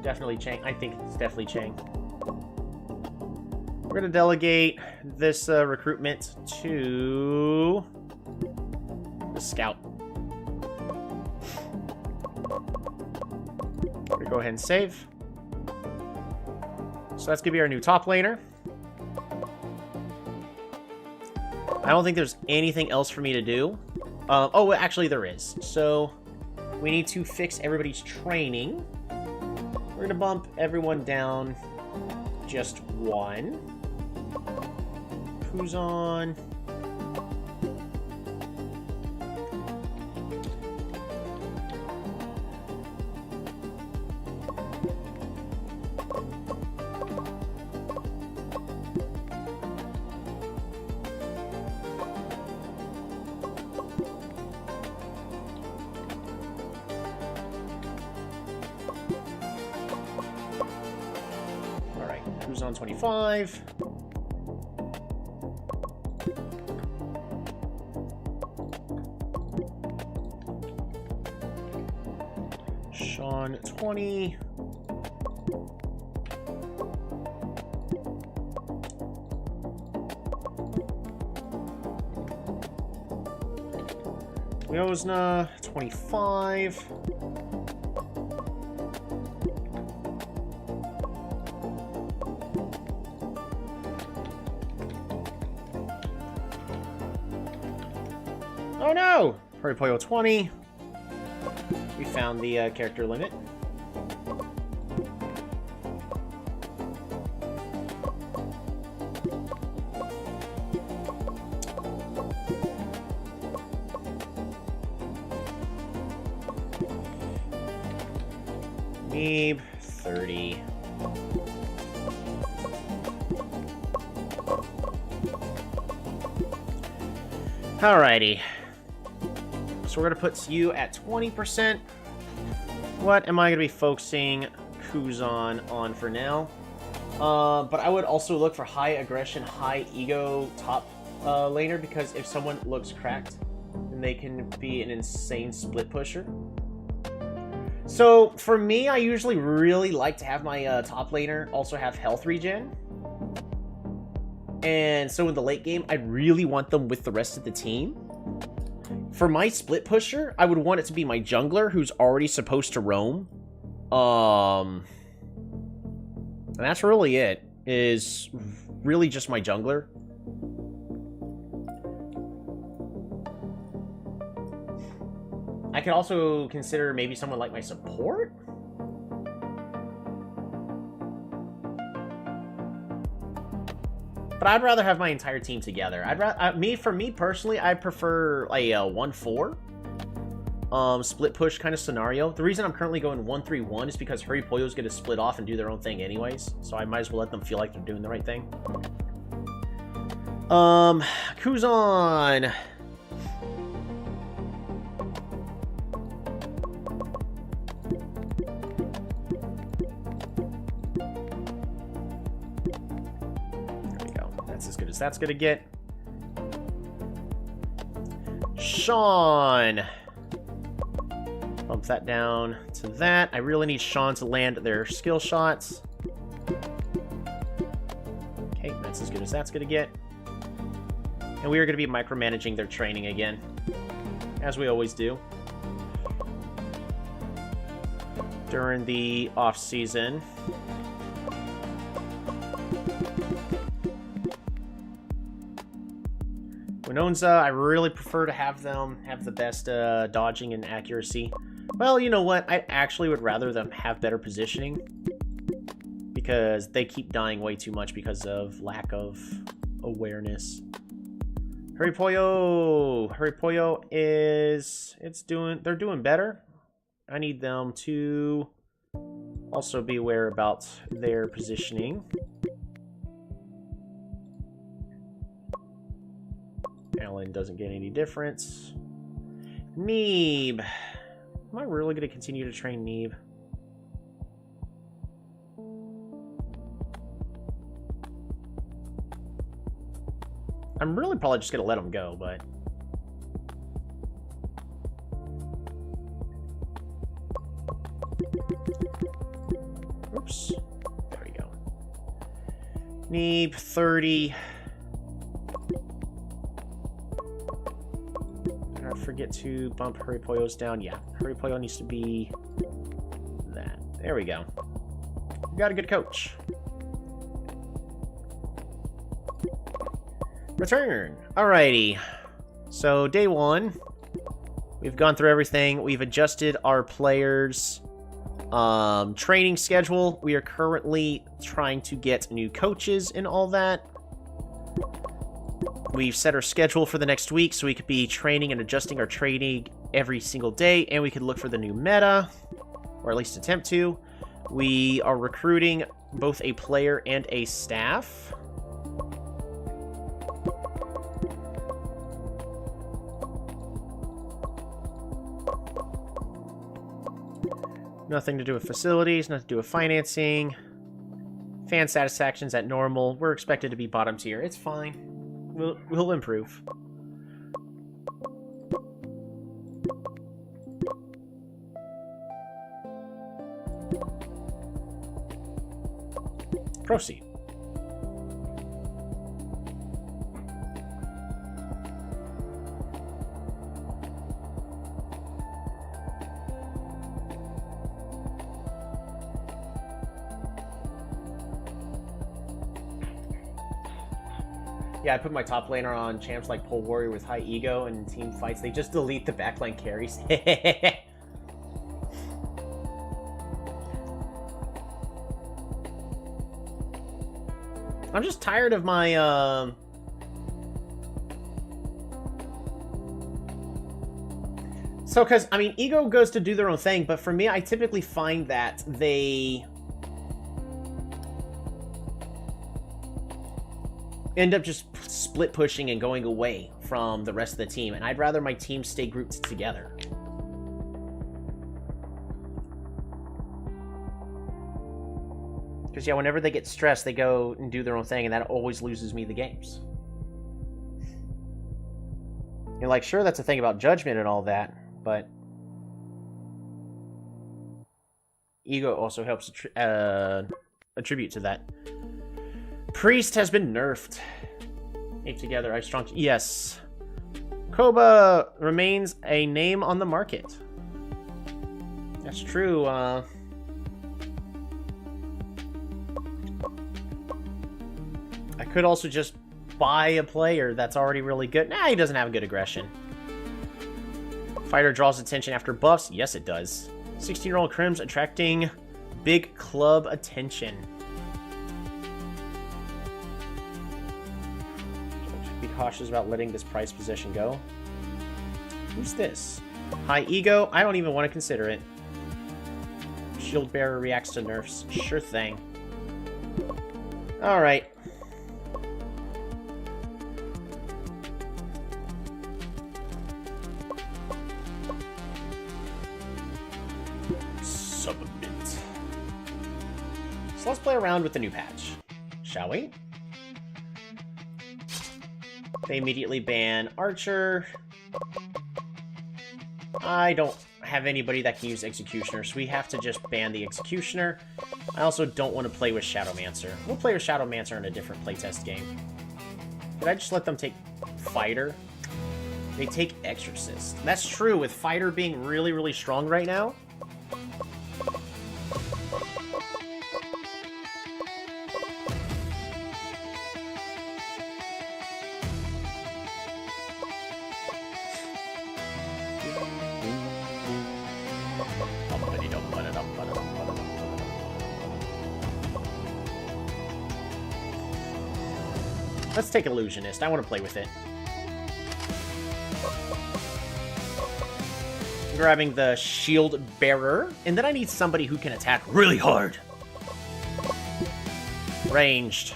Definitely Chang. I think it's definitely Chang. We're going to delegate this recruitment to the scout. We're going to go ahead and save. So that's going to be our new top laner. I don't think there's anything else for me to do. Oh, actually there is. So we need to fix everybody's training. We're going to bump everyone down just one. Who's on? Who's on 25? Sean 20. Yosna 25. Oh no! Hurry 20. We found the character limit. Neeb 30. Alrighty. So we're going to put you at 20%. What am I going to be focusing Kuzan on for now? But I would also look for high aggression, high ego top laner, because if someone looks cracked, then they can be an insane split pusher. So for me, I usually really like to have my top laner also have health regen. And so in the late game, I really want them with the rest of the team. For my split pusher, I would want it to be my jungler who's already supposed to roam. And that's really it. Is really just my jungler. I could also consider maybe someone like my support. But I'd rather have my entire team together. For me personally, I prefer a 1-4 split push kind of scenario. The reason I'm currently going 1-3-1 is because Hurry Pollo's going to split off and do their own thing anyways. So I might as well let them feel like they're doing the right thing. Kuzan. That's as good as that's gonna get. Sean. Bump that down to that. I really need Sean to land their skill shots. Okay, that's as good as that's gonna get. And we are gonna be micromanaging their training again, as we always do during the off season. Winonza, I really prefer to have them have the best dodging and accuracy. Well, you know what? I actually would rather them have better positioning, because they keep dying way too much because of lack of awareness. Hurry Pollo! Hurry Pollo they're doing better. I need them to also be aware about their positioning. Alan doesn't get any difference. Neeb. Am I really going to continue to train Neeb? I'm really probably just going to let him go, but... There we go. Need 30. Don't forget to bump Hurry Pollo's down. Yeah, Hurry Pollo needs to be that. There we go. We got a good coach. Return. Alrighty. So, day one. We've gone through everything. We've adjusted our players' training schedule. We are currently trying to get new coaches and all that. We've set our schedule for the next week so we could be training and adjusting our training every single day, and we could look for the new meta, or at least attempt to. We are recruiting both a player and a staff. Nothing to do with facilities, nothing to do with financing. Fan satisfaction's at normal. We're expected to be bottom tier. It's fine. We'll improve. Proceed. Yeah, I put my top laner on champs like Pole Warrior with high ego and team fights. They just delete the backline carries. I'm just tired of my, So, because, I mean, ego goes to do their own thing, but for me, I typically find that they end up just split pushing and going away from the rest of the team, and I'd rather my team stay grouped together. Because, yeah, whenever they get stressed, they go and do their own thing, and that always loses me the games. You're like, sure, that's a thing about judgment and all that, but ego also helps attribute to that. Priest has been nerfed. Ape together, I strong. Yes. Koba remains a name on the market. That's true. I could also just buy a player that's already really good. Nah, he doesn't have good aggression. Fighter draws attention after buffs. Yes, it does. 16-year-old Crims attracting big club attention. Be cautious about letting this price position go. Who's this? High ego? I don't even want to consider it. Shield bearer reacts to nerfs. Sure thing. Alright. Submit. So let's play around with the new patch. Shall we? They immediately ban Archer. I don't have anybody that can use Executioner, so we have to just ban the Executioner. I also don't want to play with Shadowmancer. We'll play with Shadowmancer in a different playtest game. Did I just let them take Fighter? They take Exorcist. That's true, with Fighter being really, really strong right now. Let's take Illusionist. I want to play with it. Grabbing the Shield Bearer. And then I need somebody who can attack really hard. Ranged.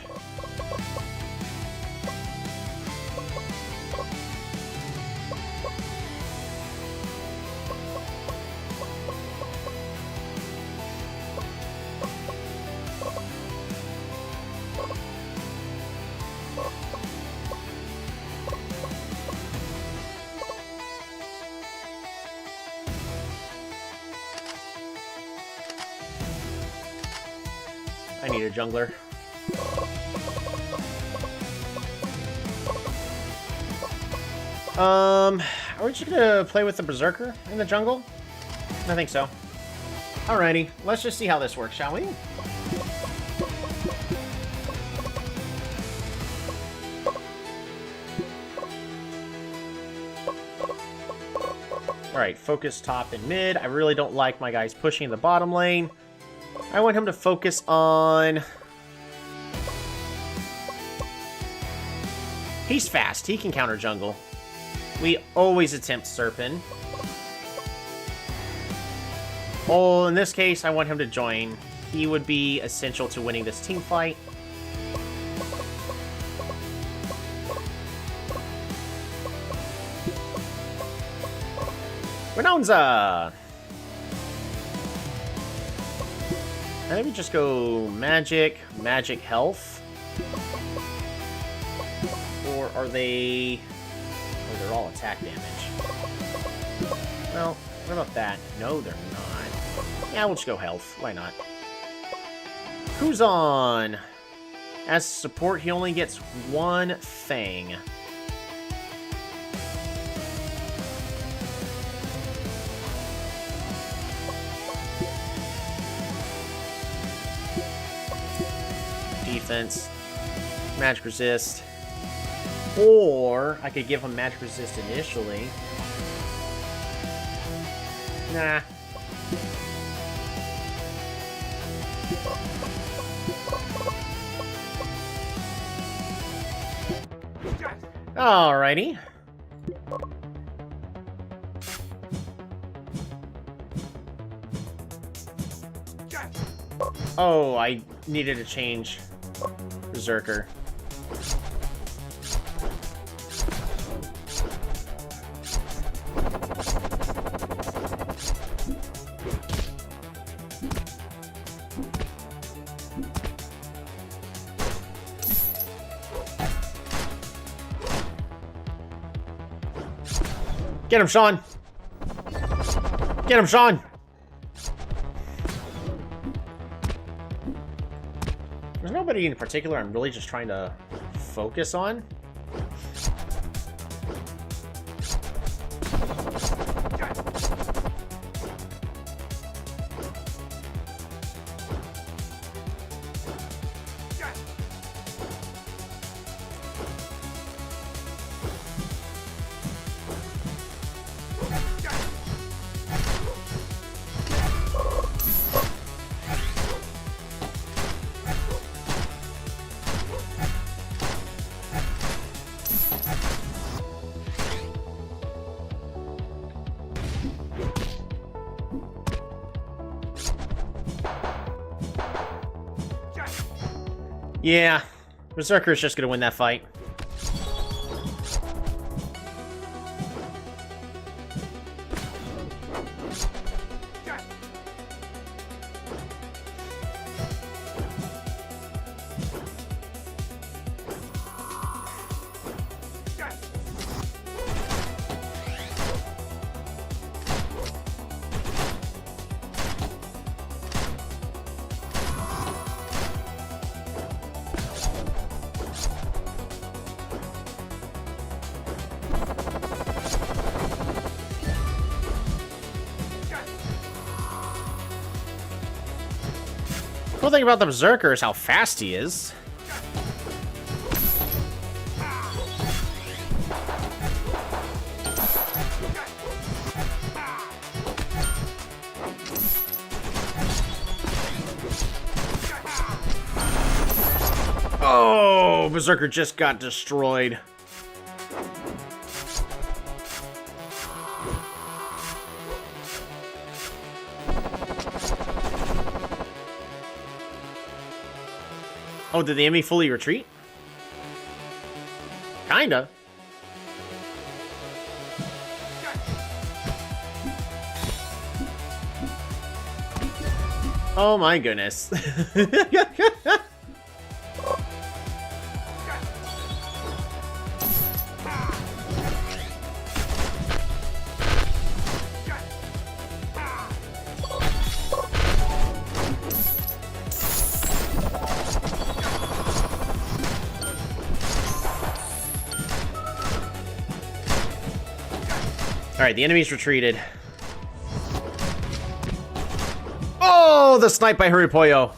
I need a jungler. Are we just gonna play with the Berserker in the jungle? I think so. Alrighty, let's just see how this works, shall we? Alright, focus top and mid. I really don't like my guys pushing the bottom lane. I want him to focus on... He's fast. He can counter jungle. We always attempt Serpent. Oh, in this case, I want him to join. He would be essential to winning this team fight. Renonza! Maybe just go magic, magic health. Or are they... Oh, they're all attack damage. Well, what about that? No, they're not. Yeah, we'll just go health. Why not? Who's on? As support, he only gets one thing. Defense. Magic resist. Or I could give him magic resist initially. Nah. Alrighty. Oh, I needed to change Berserker. Get him, Sean! Get him, Sean! There's nobody in particular I'm really just trying to focus on. Yeah, Berserker is just gonna win that fight. Cool thing about the Berserker is how fast he is. Oh, Berserker just got destroyed. Oh, did the enemy fully retreat? Kinda. Oh my goodness. Alright, the enemy's retreated. Oh, the snipe by Huripollo.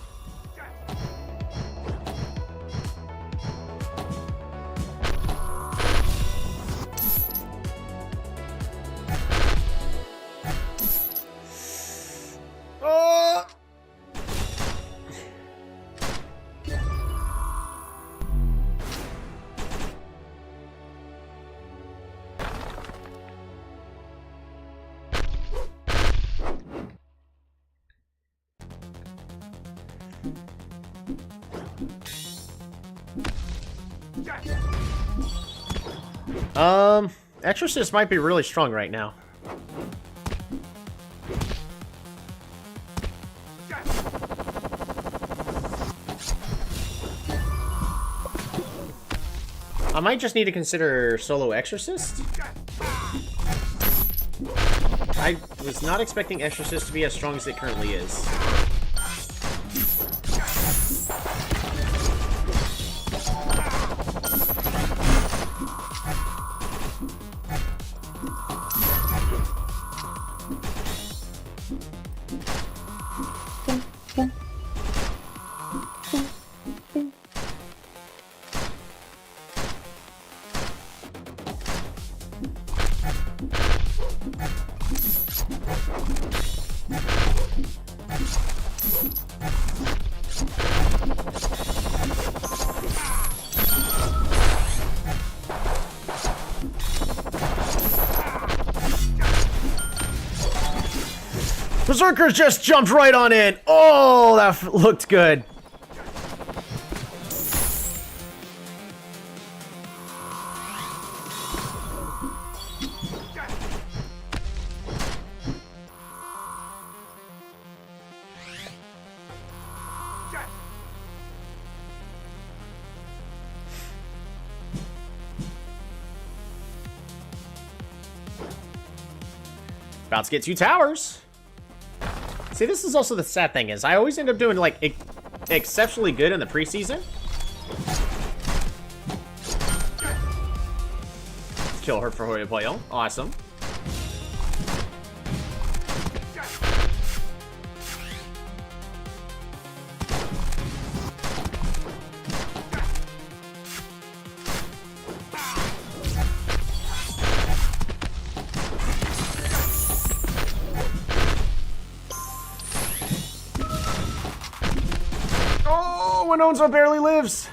Exorcist might be really strong right now. I might just need to consider solo Exorcist. I was not expecting Exorcist to be as strong as it currently is. Berserkers just jumped right on in. Oh, that looked good. About to get 2 towers. See, this is also the sad thing is I always end up doing, like, exceptionally good in the preseason. Kill her for Huripollo. Awesome. Winonzo barely lives.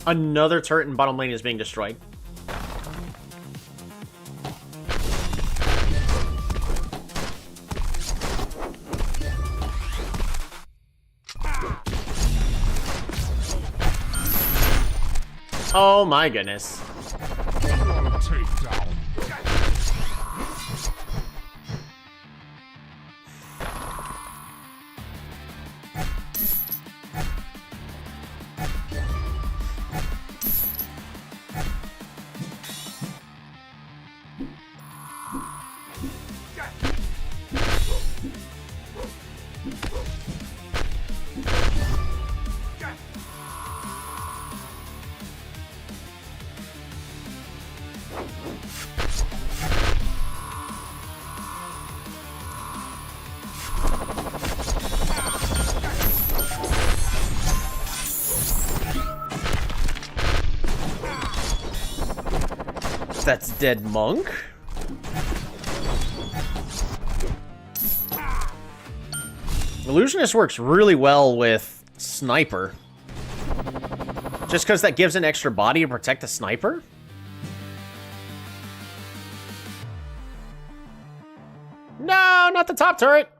Another turret in bottom lane is being destroyed. Oh my goodness. That's dead monk. Illusionist works really well with sniper. Just because that gives an extra body to protect the sniper? No, not the top turret.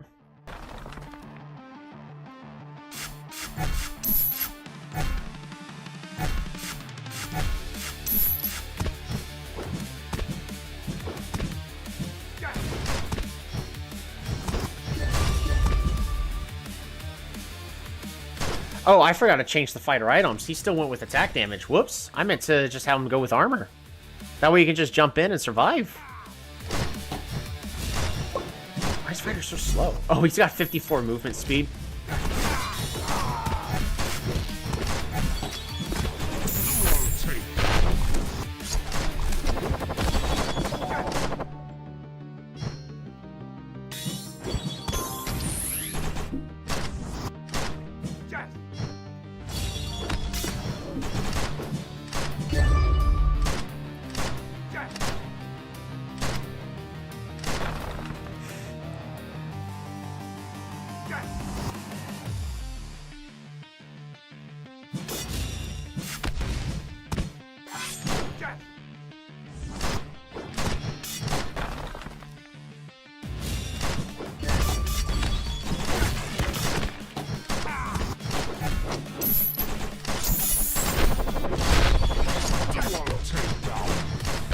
Oh, I forgot to change the fighter items. He still went with attack damage. Whoops. I meant to just have him go with armor. That way you can just jump in and survive. this fighter's so slow? Oh, he's got 54 movement speed.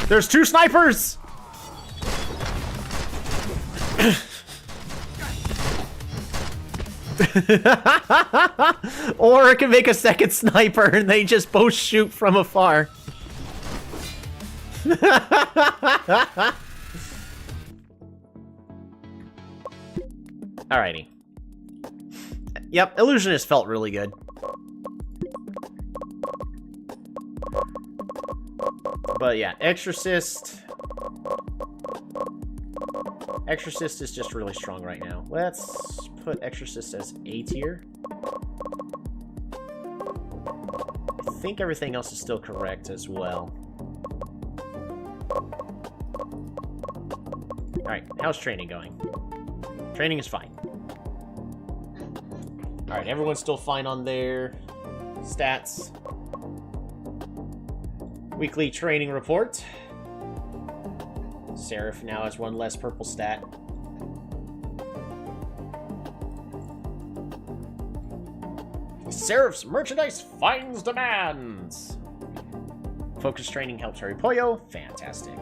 There's 2 snipers! Or it can make a second sniper and they just both shoot from afar. Alrighty. Yep, Illusionist felt really good. But yeah, Exorcist. Exorcist is just really strong right now. Let's put Exorcist as A tier. I think everything else is still correct as well. Alright, how's training going? Training is fine. Alright, everyone's still fine on their stats. Weekly training report. Seraph now has 1 less purple stat. Seraph's merchandise finds demands. Focus training helps Harry Pollo. Fantastic.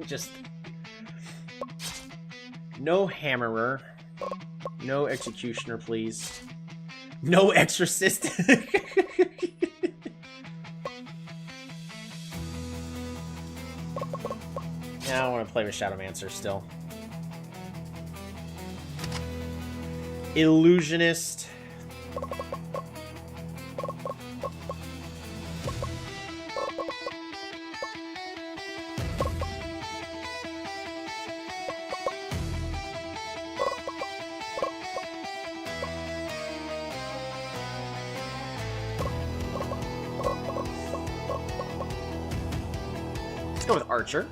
Just no hammerer, no executioner, please. No exorcist. Now I want to play with Shadowmancer still. Illusionist. Let's go with Archer.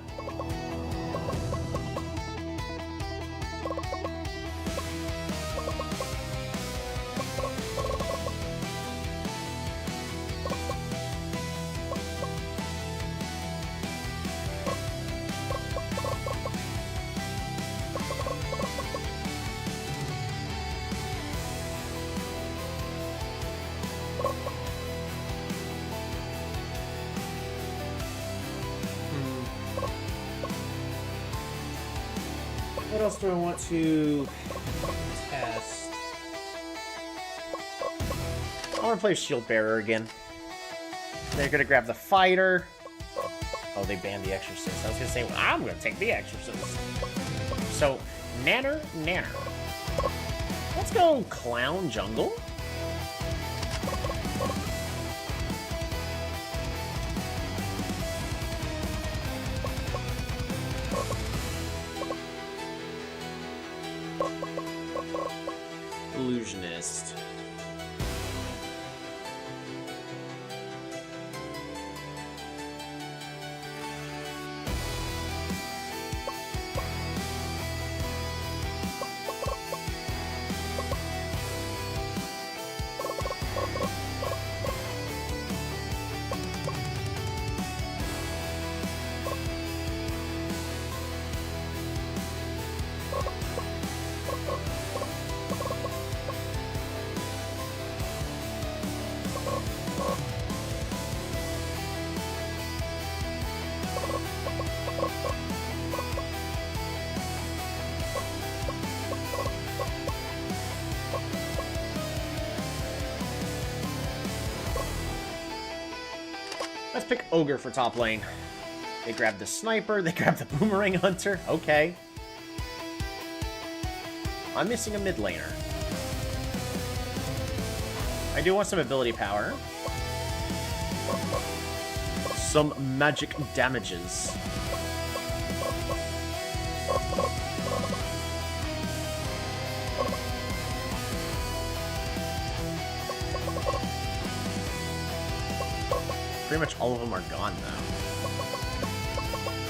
What else do I want to test? I want to play Shield Bearer again. They're going to grab the Fighter. Oh, they banned the Exorcist. I was going to say, well, I'm going to take the Exorcist. So, Nanner. Let's go Clown Jungle. Illusionist. Let's pick Ogre for top lane. They grabbed the Sniper, they grabbed the Boomerang Hunter. Okay. I'm missing a mid laner. I do want some ability power. Some magic damages. Pretty much all of them are gone, though.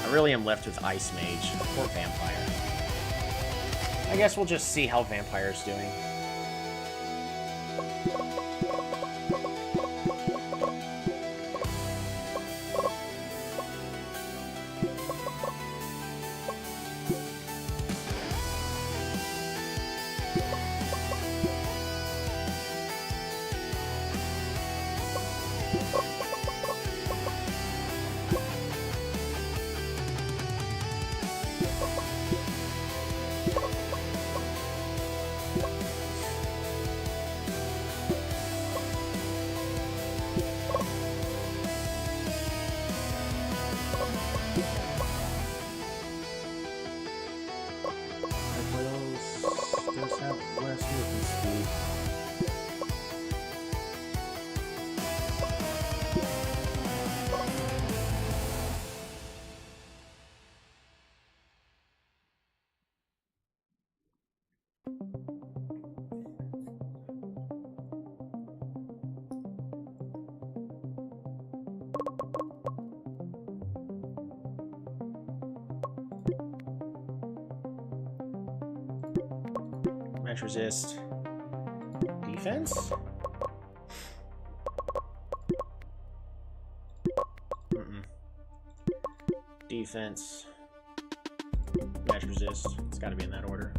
I really am left with Ice Mage or Vampire. I guess we'll just see how Vampire's doing. Match resist. Defense? Defense. Match resist. It's gotta be in that order.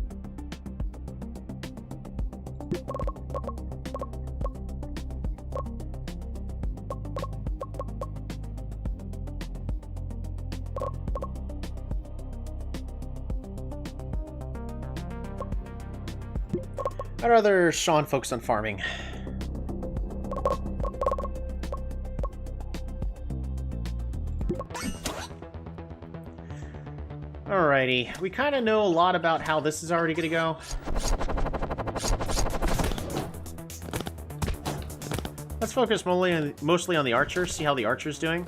I'd rather Sean focus on farming. Alrighty, we kind of know a lot about how this is already going to go. Let's focus mostly on the archer, see how the archer's doing.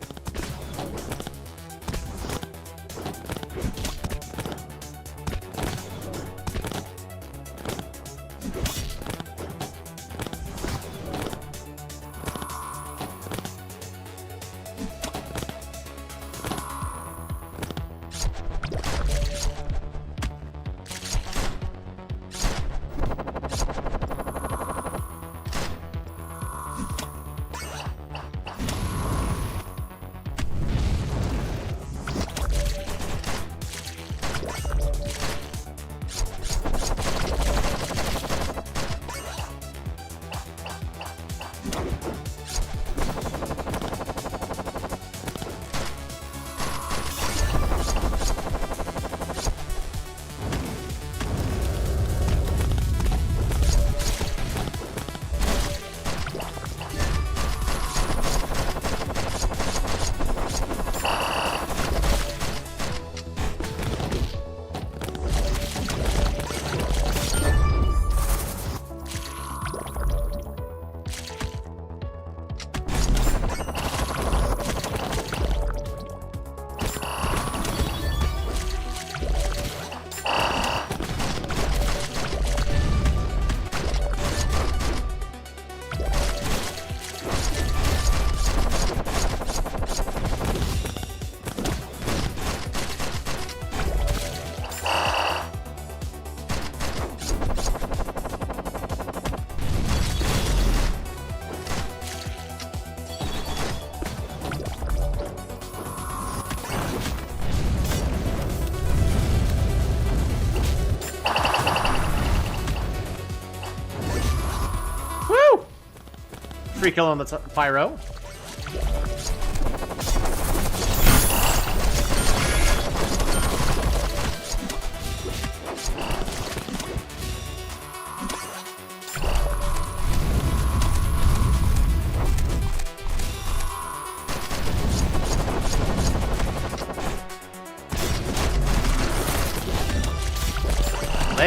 Free kill on the pyro.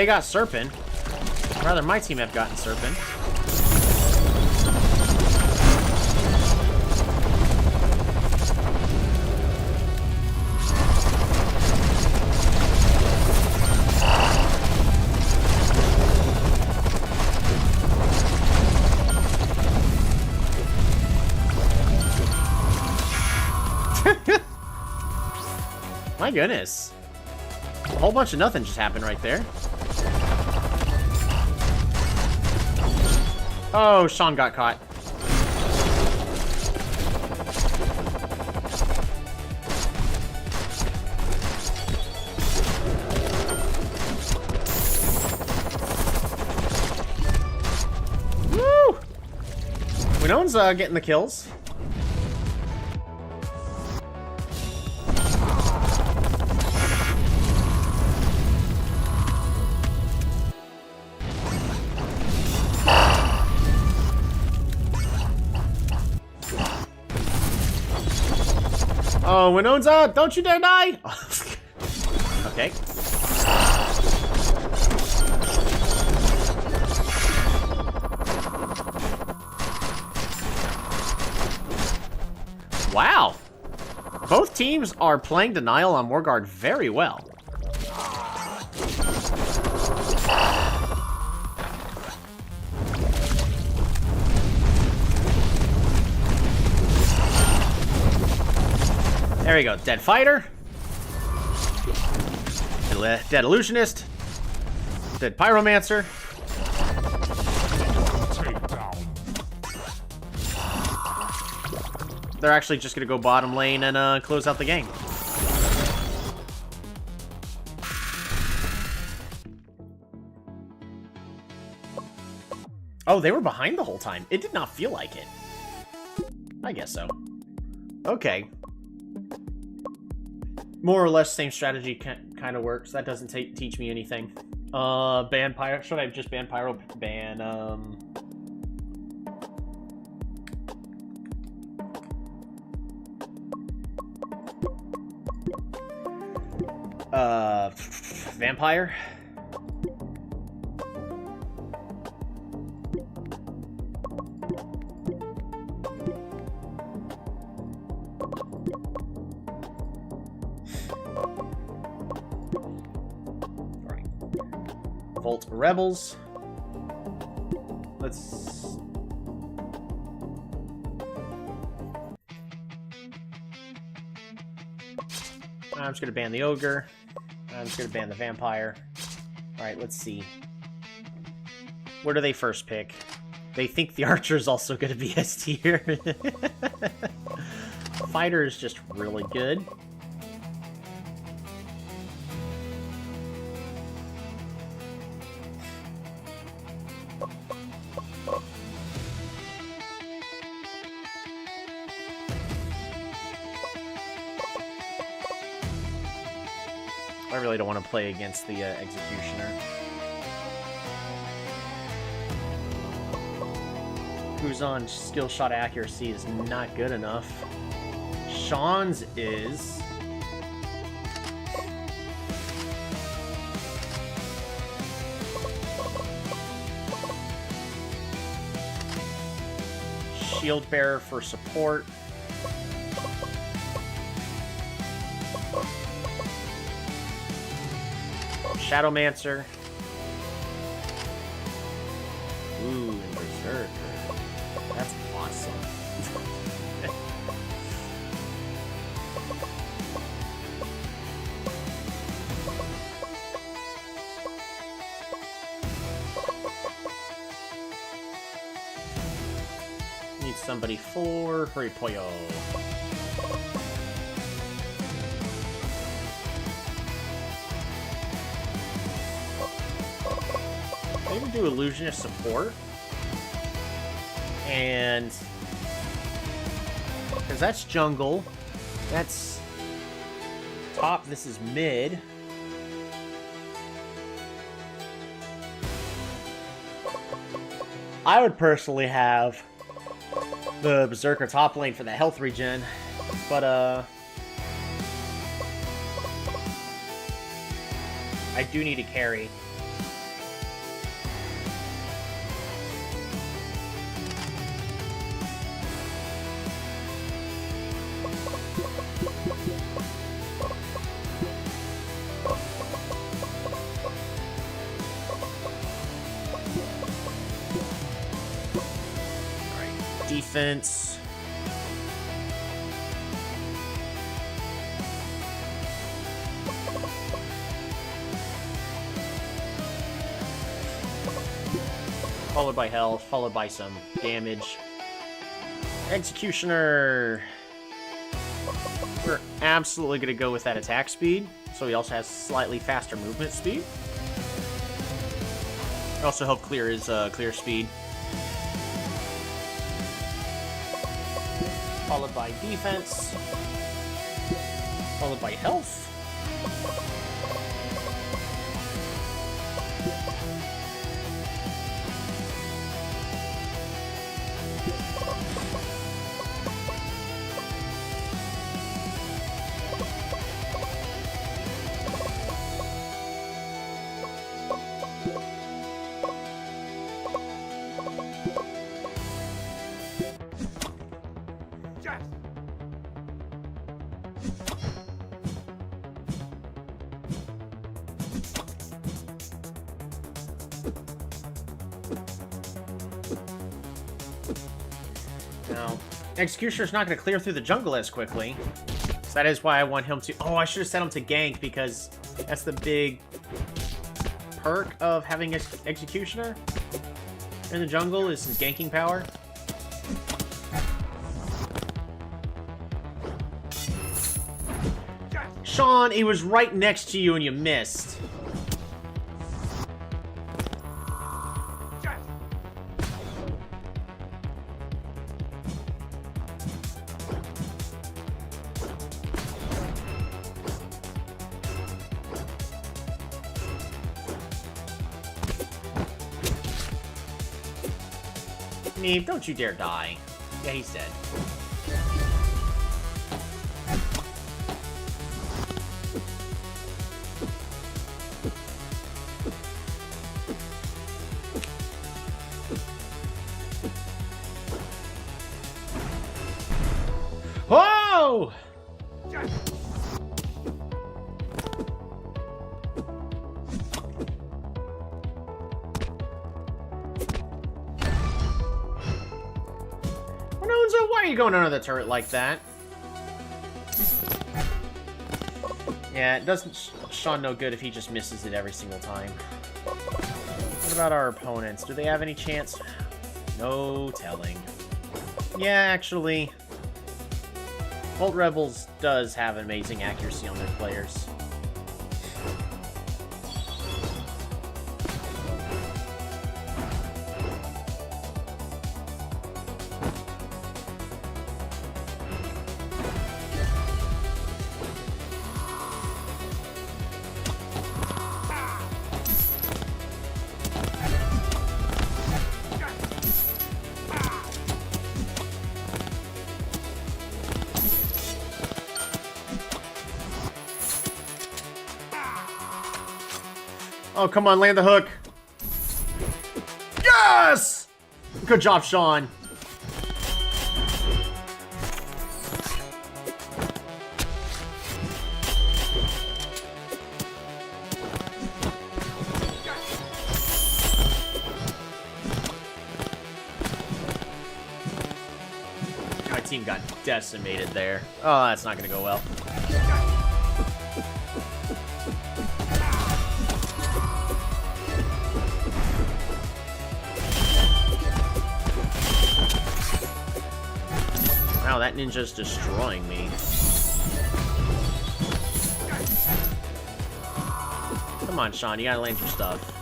They got Serpent. I'd rather my team have gotten Serpent. My goodness. A whole bunch of nothing just happened right there. Oh, Sean got caught. Woo! Winone's getting the kills. Oh, Winone's up! Don't you dare die! Okay. Wow! Both teams are playing Denial on Morgard very well. There we go. Dead Fighter. Dead Illusionist. Dead Pyromancer. They're actually just going to go bottom lane and close out the game. Oh, they were behind the whole time. It did not feel like it. I guess so. Okay. More or less same strategy kind of works. That doesn't teach me anything. Ban Pyro. Should I have just ban Pyro? Ban, Vampire? Volt Rebels. Let's... I'm just gonna ban the Ogre. I'm just gonna ban the Vampire. Alright, let's see. Where do they first pick? They think the Archer is also gonna be S tier. Fighter is just really good. I really don't want to play against the Executioner. Who's on skill shot accuracy is not good enough. Sean's is... Shield Bearer for support. Shadowmancer. Ooh, and Berserker. That's awesome. Need somebody for Hurry Poyo. Maybe do Illusionist support. And... because that's jungle. That's top. This is mid. I would personally have the Berserker top lane for the health regen. But, I do need a carry. defense. Followed by health, followed by some damage. Executioner. We're absolutely going to go with that attack speed. So he also has slightly faster movement speed. Also help clear his clear speed. Followed by defense. Followed by health. Now, Executioner's not going to clear through the jungle as quickly. So that is why I want him to... Oh, I should have set him to gank, because that's the big perk of having Executioner in the jungle, is his ganking power. Sean, he was right next to you and you missed. Neve, don't you dare die. Yeah, he's dead. Whoa! Why are you going under the turret like that? Yeah, it doesn't Sean no good if he just misses it every single time. What about our opponents? Do they have any chance? No telling. Yeah, actually, Bolt Rebels does have amazing accuracy on their players. Oh, come on, land the hook. Yes! Good job, Sean. My team got decimated there. Oh, that's not going to go well. Wow, that ninja's destroying me. Come on, Sean, you gotta land your stuff.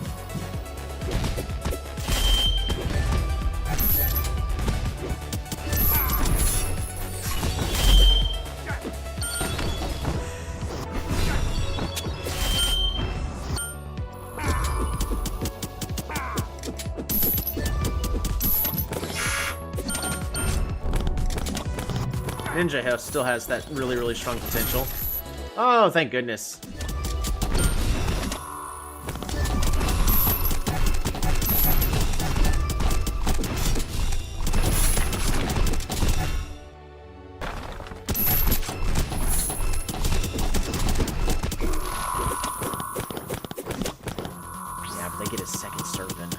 Ninja still has that really, really strong potential. Oh, thank goodness. Yeah, but they get a second servant.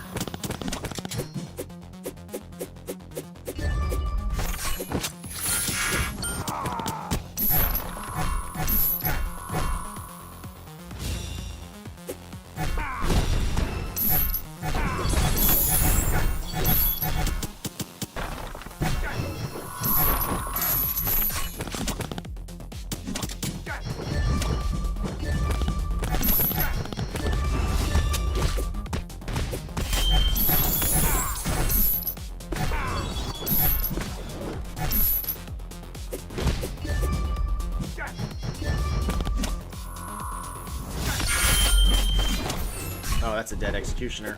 that's a dead executioner.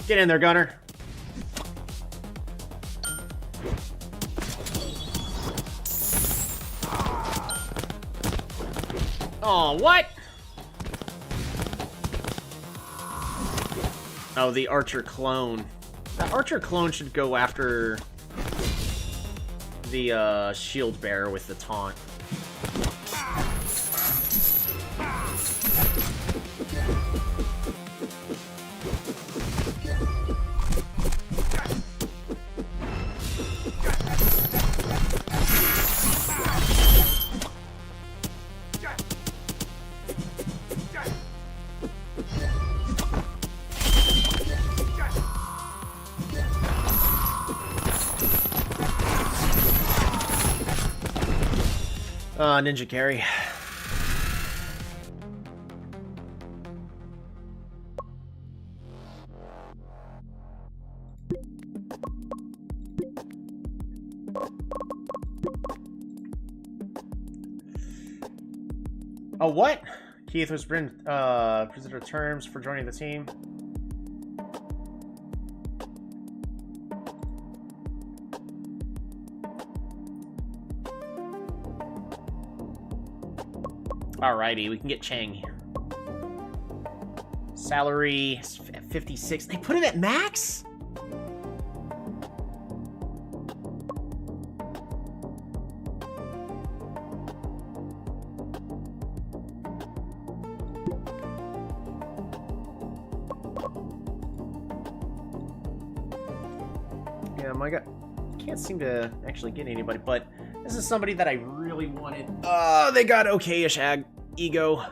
Get in there, Gunner. Oh, what? Oh, the Archer clone. The Archer clone should go after the shield bearer with the taunt. Ninja carry. Oh, what? Keith was presented terms for joining the team. Alrighty, we can get Chang here. Salary 56. They put him at max? Yeah, my God. Can't seem to actually get anybody, but this is somebody that I really wanted. Oh, they got okay-ish ego.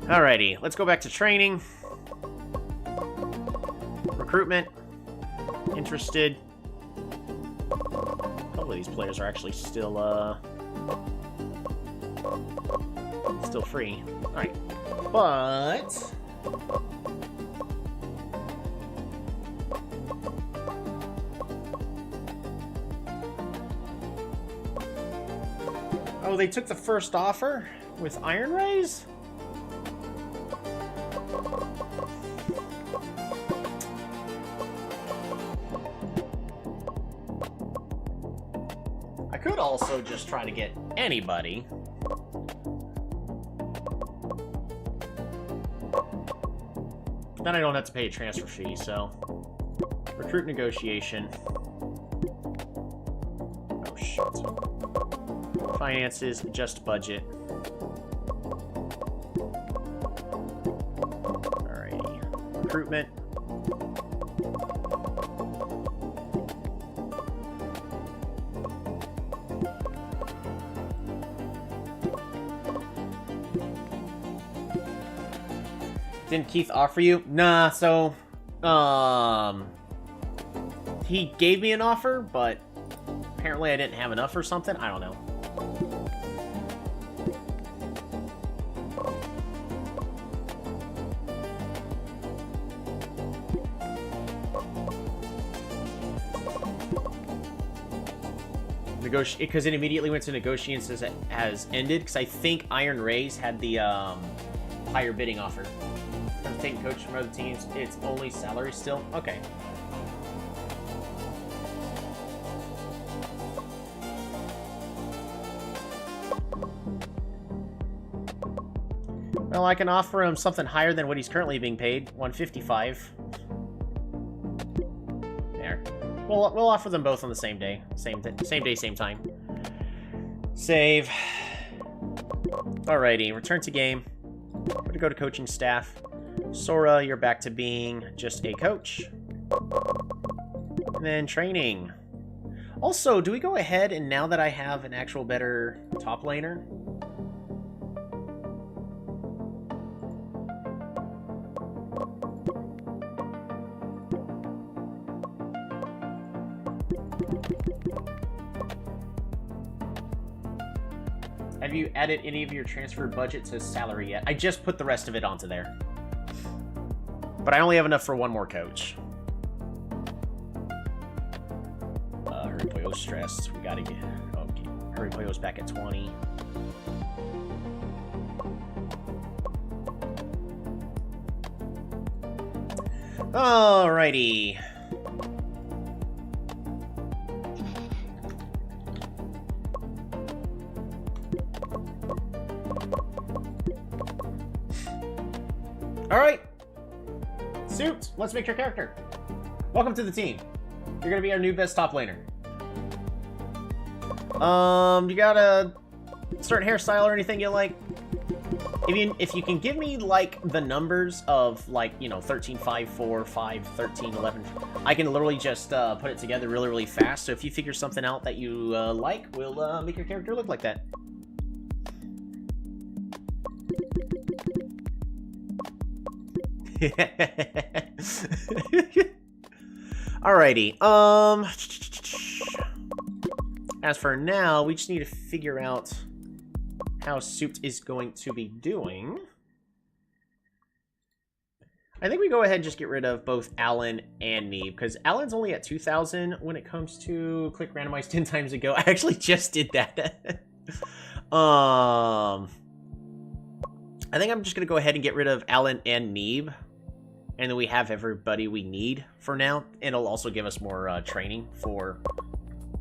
Alrighty, let's go back to training. Recruitment. Interested. A couple of these players are actually still free. Alright. But oh, they took the first offer with Iron Rays? I could also just try to get anybody. Then I don't have to pay a transfer fee, so... Recruit negotiation. Oh, shit. Finances, adjust budget. Alrighty. Recruitment. Didn't Keith offer you? Nah, so... He gave me an offer, but apparently I didn't have enough or something. I don't know. Because it immediately went to negotiations as it has ended, because I think Iron Rays had the higher bidding offer. I'm taking coaches from other teams. It's only salary still? Okay. Well, I can offer him something higher than what he's currently being paid. 155. There. We'll offer them both on the same day. Same day, same time. Save. Alrighty, return to game. We're gonna go to coaching staff. Sora, you're back to being just a coach. And then training. Also, do we go ahead and now that I have an actual better top laner? Have you added any of your transfer budget to salary yet? I just put the rest of it onto there. But I only have enough for one more coach. Hurry Pollo's stressed. We gotta get... Okay. Hurry Pollo's back at 20. Alrighty. Alright. Suit, let's make your character. Welcome to the team. You're gonna be our new best top laner. You got a certain hairstyle or anything you like? If you can give me, like, the numbers of, like, you know, 13, 5, 4, 5, 13, 11, I can literally just put it together really, really fast. So if you figure something out that you like, we'll make your character look like that. Alrighty, as for now, we just need to figure out how Suit is going to be doing. I think we go ahead and just get rid of both Alan and Neeb, because Alan's only at 2,000 when it comes to click randomized 10 times ago. I actually just did that. I think I'm just going to go ahead and get rid of Alan and Neeb. And then we have everybody we need for now. And it'll also give us more training for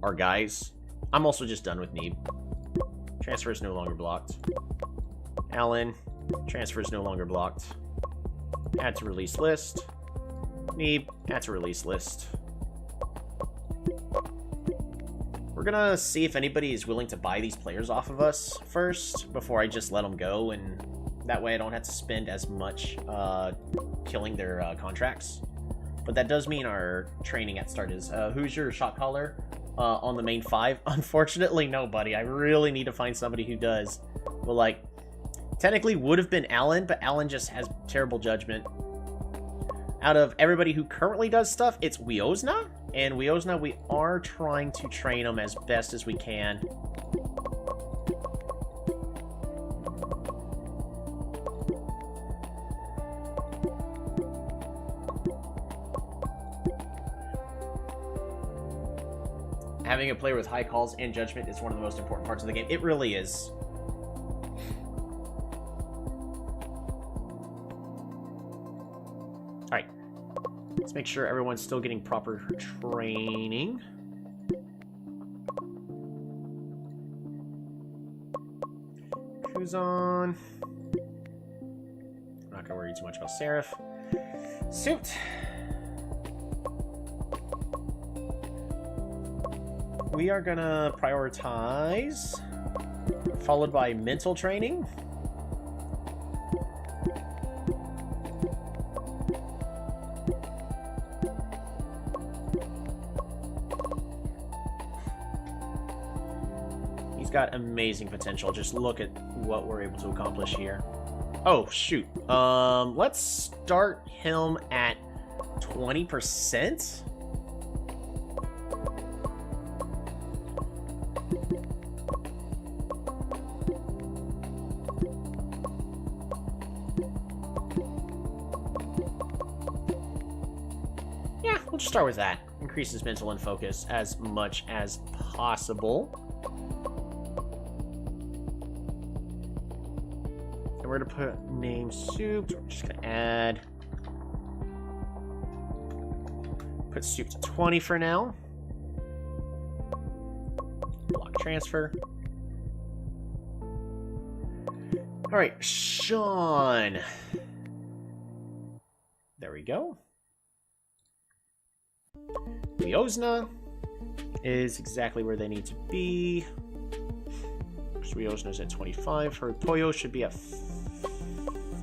our guys. I'm also just done with Neeb. Transfer is no longer blocked. Alan, transfer is no longer blocked. Add to release list. Neeb, add to release list. We're gonna see if anybody is willing to buy these players off of us first before I just let them go, and that way I don't have to spend as much killing their contracts. But that does mean our training at start is, who's your shot caller on the main 5? Unfortunately, nobody. I really need to find somebody who does. Well, like, technically would have been Alan, but Alan just has terrible judgment. Out of everybody who currently does stuff, it's Wiosna. And Wiosna, we are trying to train him as best as we can. Having a player with high calls and judgment is one of the most important parts of the game. It really is. Alright. Let's make sure everyone's still getting proper training. Who's on? I'm not gonna worry too much about Seraph. Suit! We are gonna prioritize, followed by mental training. He's got amazing potential. Just look at what we're able to accomplish here. Oh, shoot. Let's start him at 20%. Start with that. Increases mental and focus as much as possible. And we're gonna put name Soup. We're just gonna add. Put Soup to 20 for now. Block transfer. Alright, Sean. There we go. Wiosna is exactly where they need to be. Wiosna's at 25. Hurry Pollo should be at...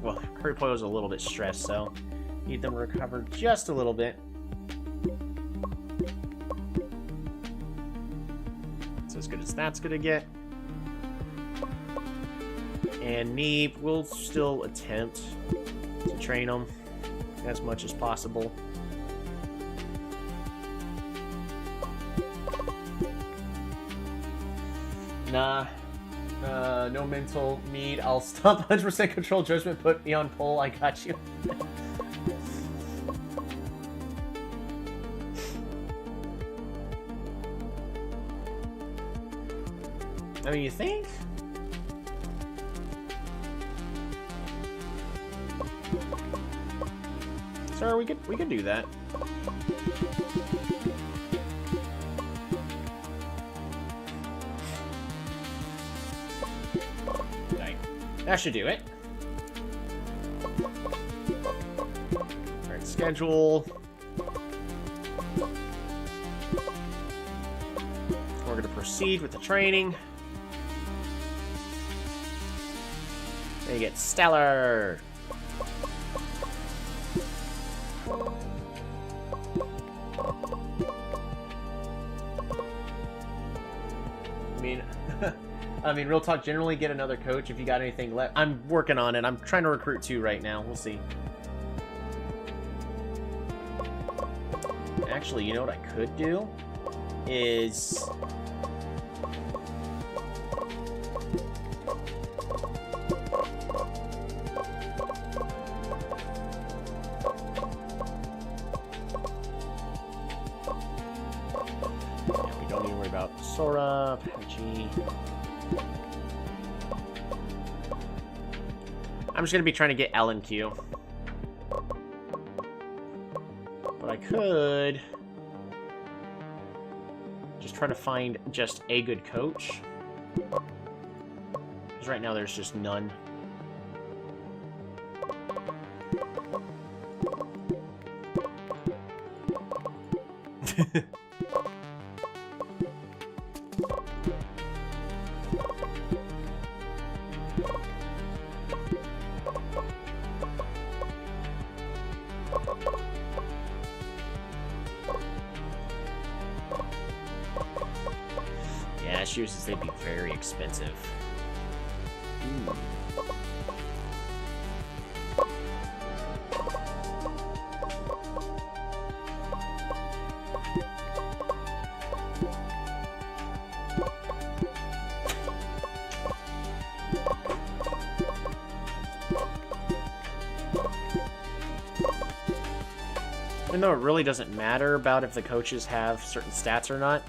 Well, Hurry Pollo's a little bit stressed, so need them to recover just a little bit. It's as good as that's gonna get. And Neeb will still attempt to train them as much as possible. Nah. No mental need. I'll stop 100% control judgment. Put me on pole. I got you. I mean, you think? Sir, we could do that. Right. That should do it. Alright, schedule. We're gonna proceed with the training. Then you get Stellar. I mean, real talk, generally get another coach if you got anything left. I'm working on it. I'm trying to recruit 2 right now. We'll see. Actually, you know what I could do? Is... yeah, we don't need to worry about Sora, Apache... I'm just going to be trying to get L and Q. But I could just try to find just a good coach. Because right now there's just none. Yeah, shoes, they'd be very expensive. Ooh. Even though it really doesn't matter about if the coaches have certain stats or not.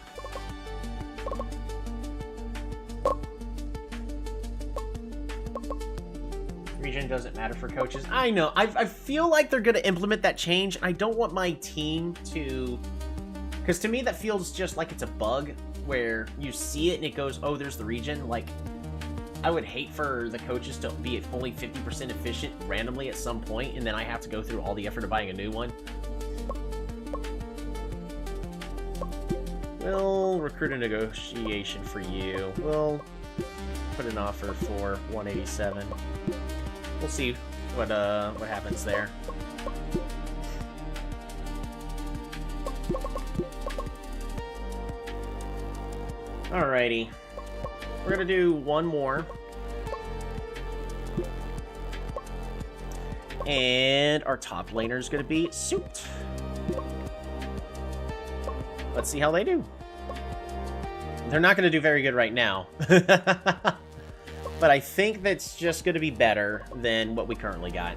Region doesn't matter for coaches. I know. I feel like they're going to implement that change. I don't want my team to... Because to me, that feels just like it's a bug where you see it and it goes, oh, there's the region. Like, I would hate for the coaches to be only 50% efficient randomly at some point, and then I have to go through all the effort of buying a new one. We'll recruit a negotiation for you. We'll put an offer for 187. We'll see what happens there. Alrighty. We're gonna do one more. And our top laner is gonna be Suit. Let's see how they do. They're not going to do very good right now. But I think that's just going to be better than what we currently got.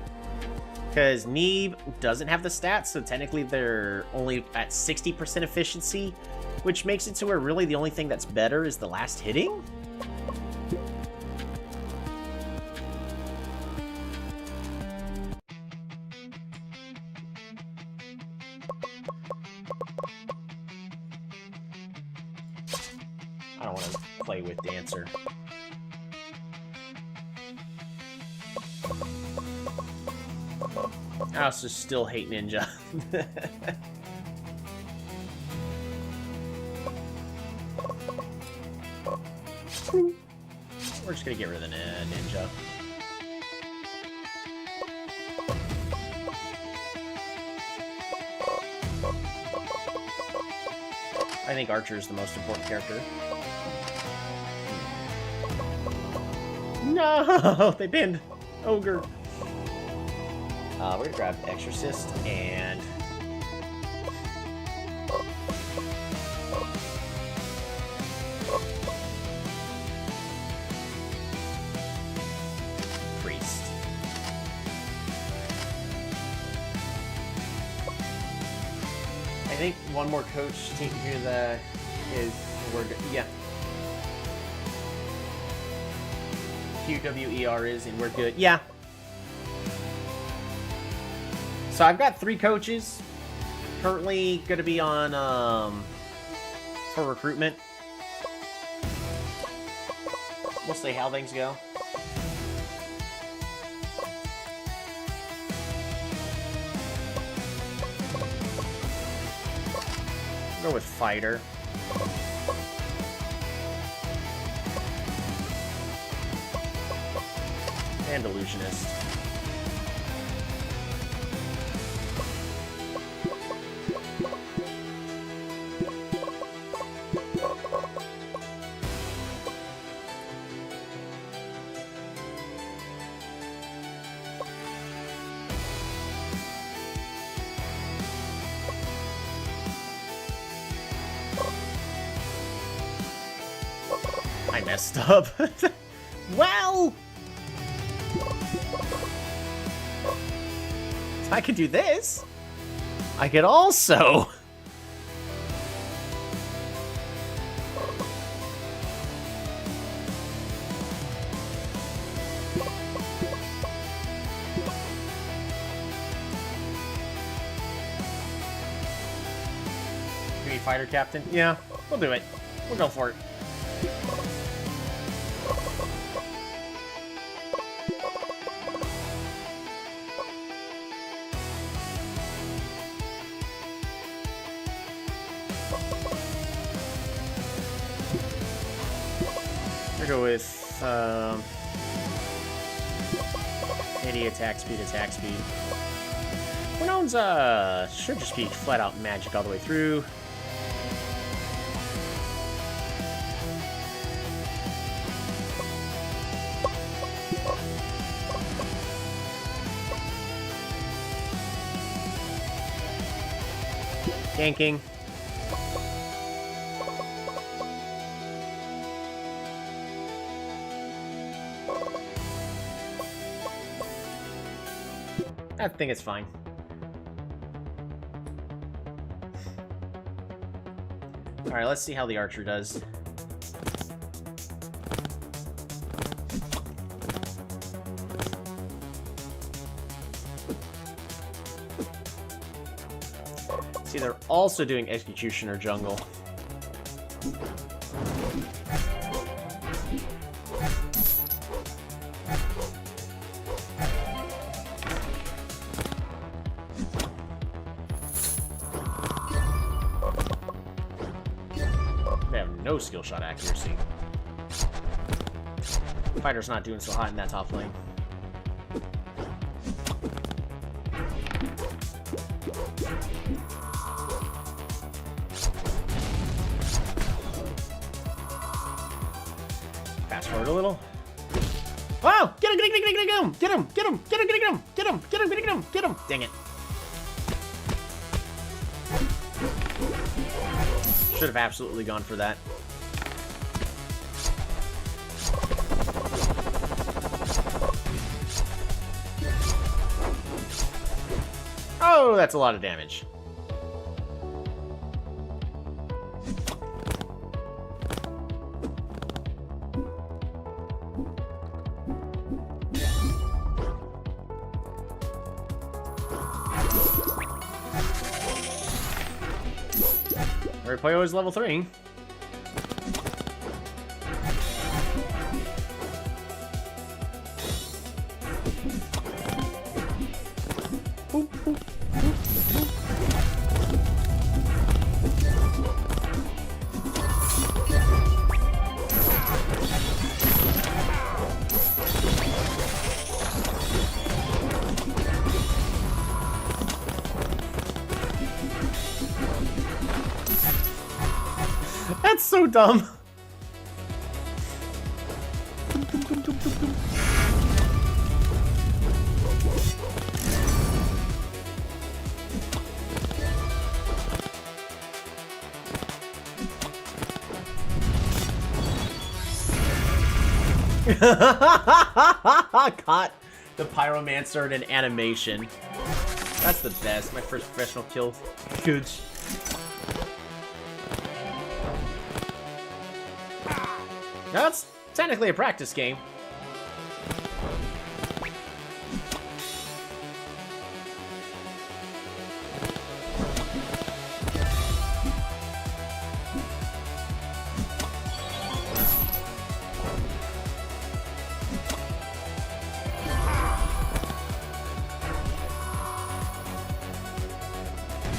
Because Neeb doesn't have the stats, so technically they're only at 60% efficiency, which makes it to where really the only thing that's better is the last hitting? I don't want to play with Dancer. I also still hate Ninja. We're just gonna get rid of the Ninja. I think Archer is the most important character. No! They banned Ogre. We're gonna grab Exorcist and... one more coach team here that is we're good. Yeah. QWER is and we're good. Yeah. So I've got 3 coaches. Currently going to be on for recruitment. We'll see how things go. Go with fighter. And illusionist. I messed up. Well, I could do this. I could also. You need fighter captain? Yeah, we'll do it. We'll go for it. We'll go with 80 attack speed. Renown's should just be flat out magic all the way through. Ganking. I think it's fine. Alright, let's see how the archer does. See, they're also doing executioner jungle. They have no skill shot accuracy. Fighter's not doing so hot in that top lane. Fast forward a little. Oh! Get him! Get him! Get him! Get him! Get him! Get him! Get him! Get him! Get him! Get him! Get him! Dang it! Should have absolutely gone for that. Oh, that's a lot of damage. Poyo is level 3. Boop, boop, boop, boop. That's so dumb. Caught the pyromancer in an animation. That's the best. My first professional kill. Good. That's technically a practice game.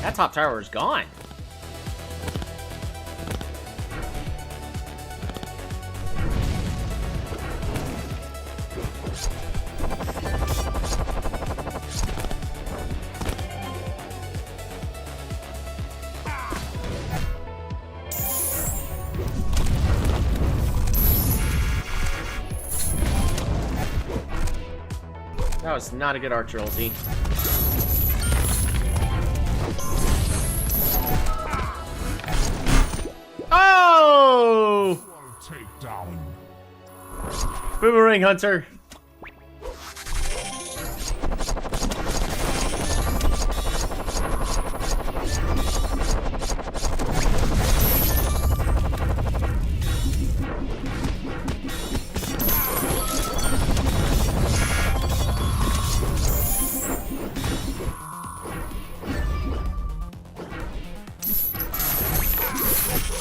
That top tower is gone. That was not a good archer ulti. Oh! Boomerang Hunter.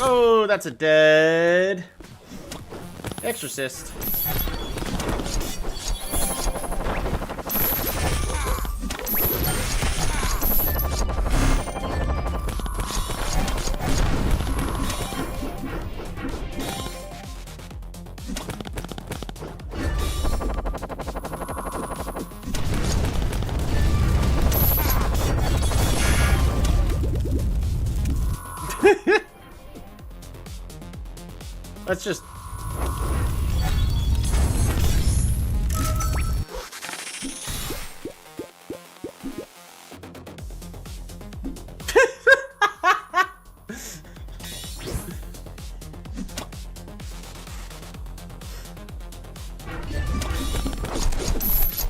Oh, that's a dead Exorcist. Let's just...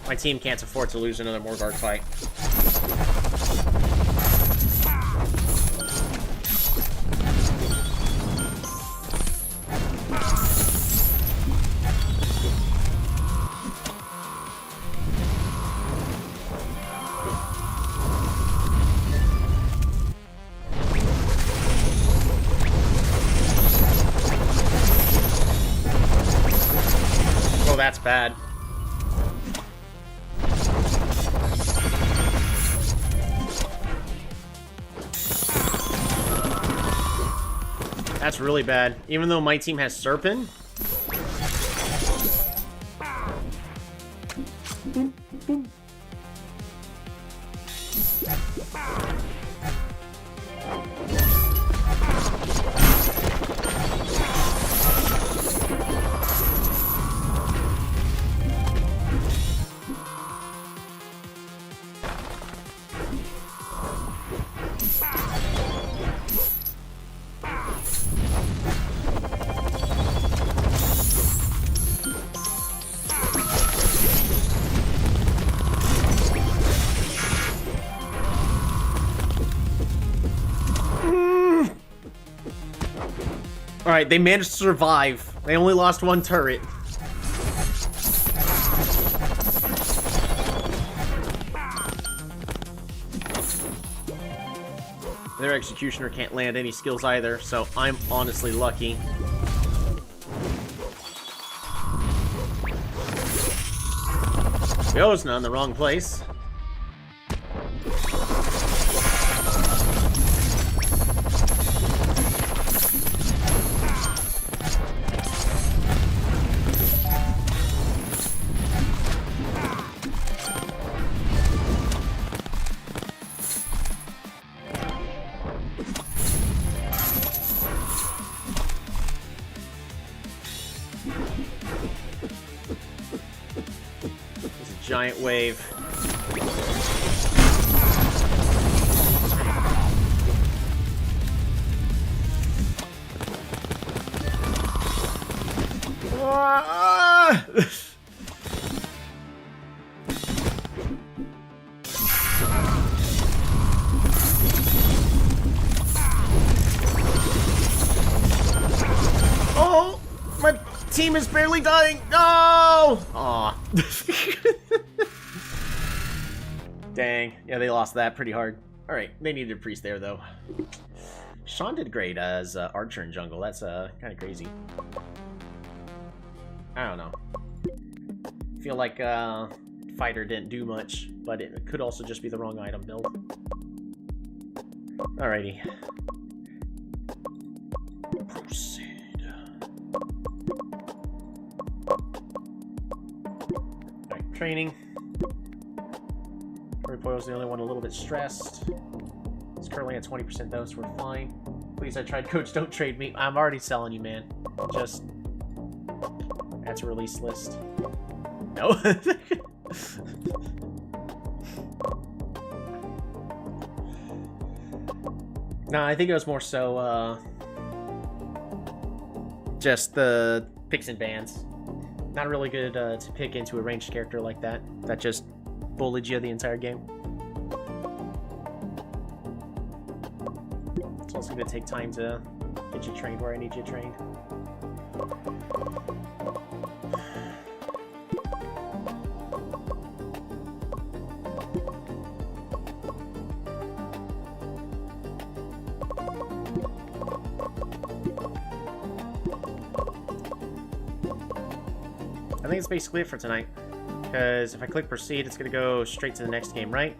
My team can't afford to lose another Morgard fight. Oh, that's bad. That's really bad. Even though my team has Serpent. Boom, boom. Alright, they managed to survive. They only lost one turret. Their Executioner can't land any skills either, so I'm honestly lucky. Yosna in the wrong place. Giant wave. Oh, my team is barely dying. No! Aw. Dang. Yeah, they lost that pretty hard. Alright, they needed a priest there, though. Sean did great as Archer in jungle. That's kind of crazy. I don't know. Feel like Fighter didn't do much, but it could also just be the wrong item build. Alrighty. Proceed. Alright, training. Poil's the only one a little bit stressed. It's currently at 20% though, so we're fine. Please, I tried, coach, don't trade me. I'm already selling you, man. Just add to release list. No. Nah, I think it was more so just the picks and bans. Not really good to pick into a ranged character like that. That just bullied you the entire game. It's also going to take time to get you trained where I need you trained. I think it's basically it for tonight. Because if I click proceed, it's going to go straight to the next game, right?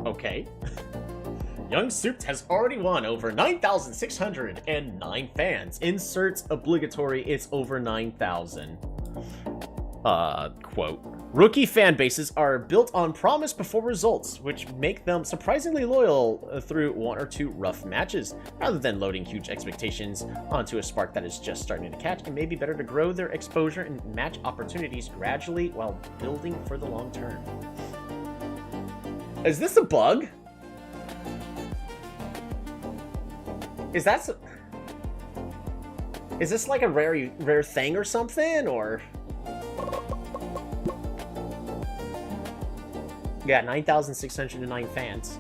Okay. Young Soup has already won over 9,609 fans. Inserts obligatory, it's over 9,000. Quote. Rookie fan bases are built on promise before results, which make them surprisingly loyal through one or two rough matches, rather than loading huge expectations onto a spark that is just starting to catch. It may be better to grow their exposure and match opportunities gradually while building for the long term. Is this a bug? Is this like a rare thing or something, or? Yeah, 9,609 fans.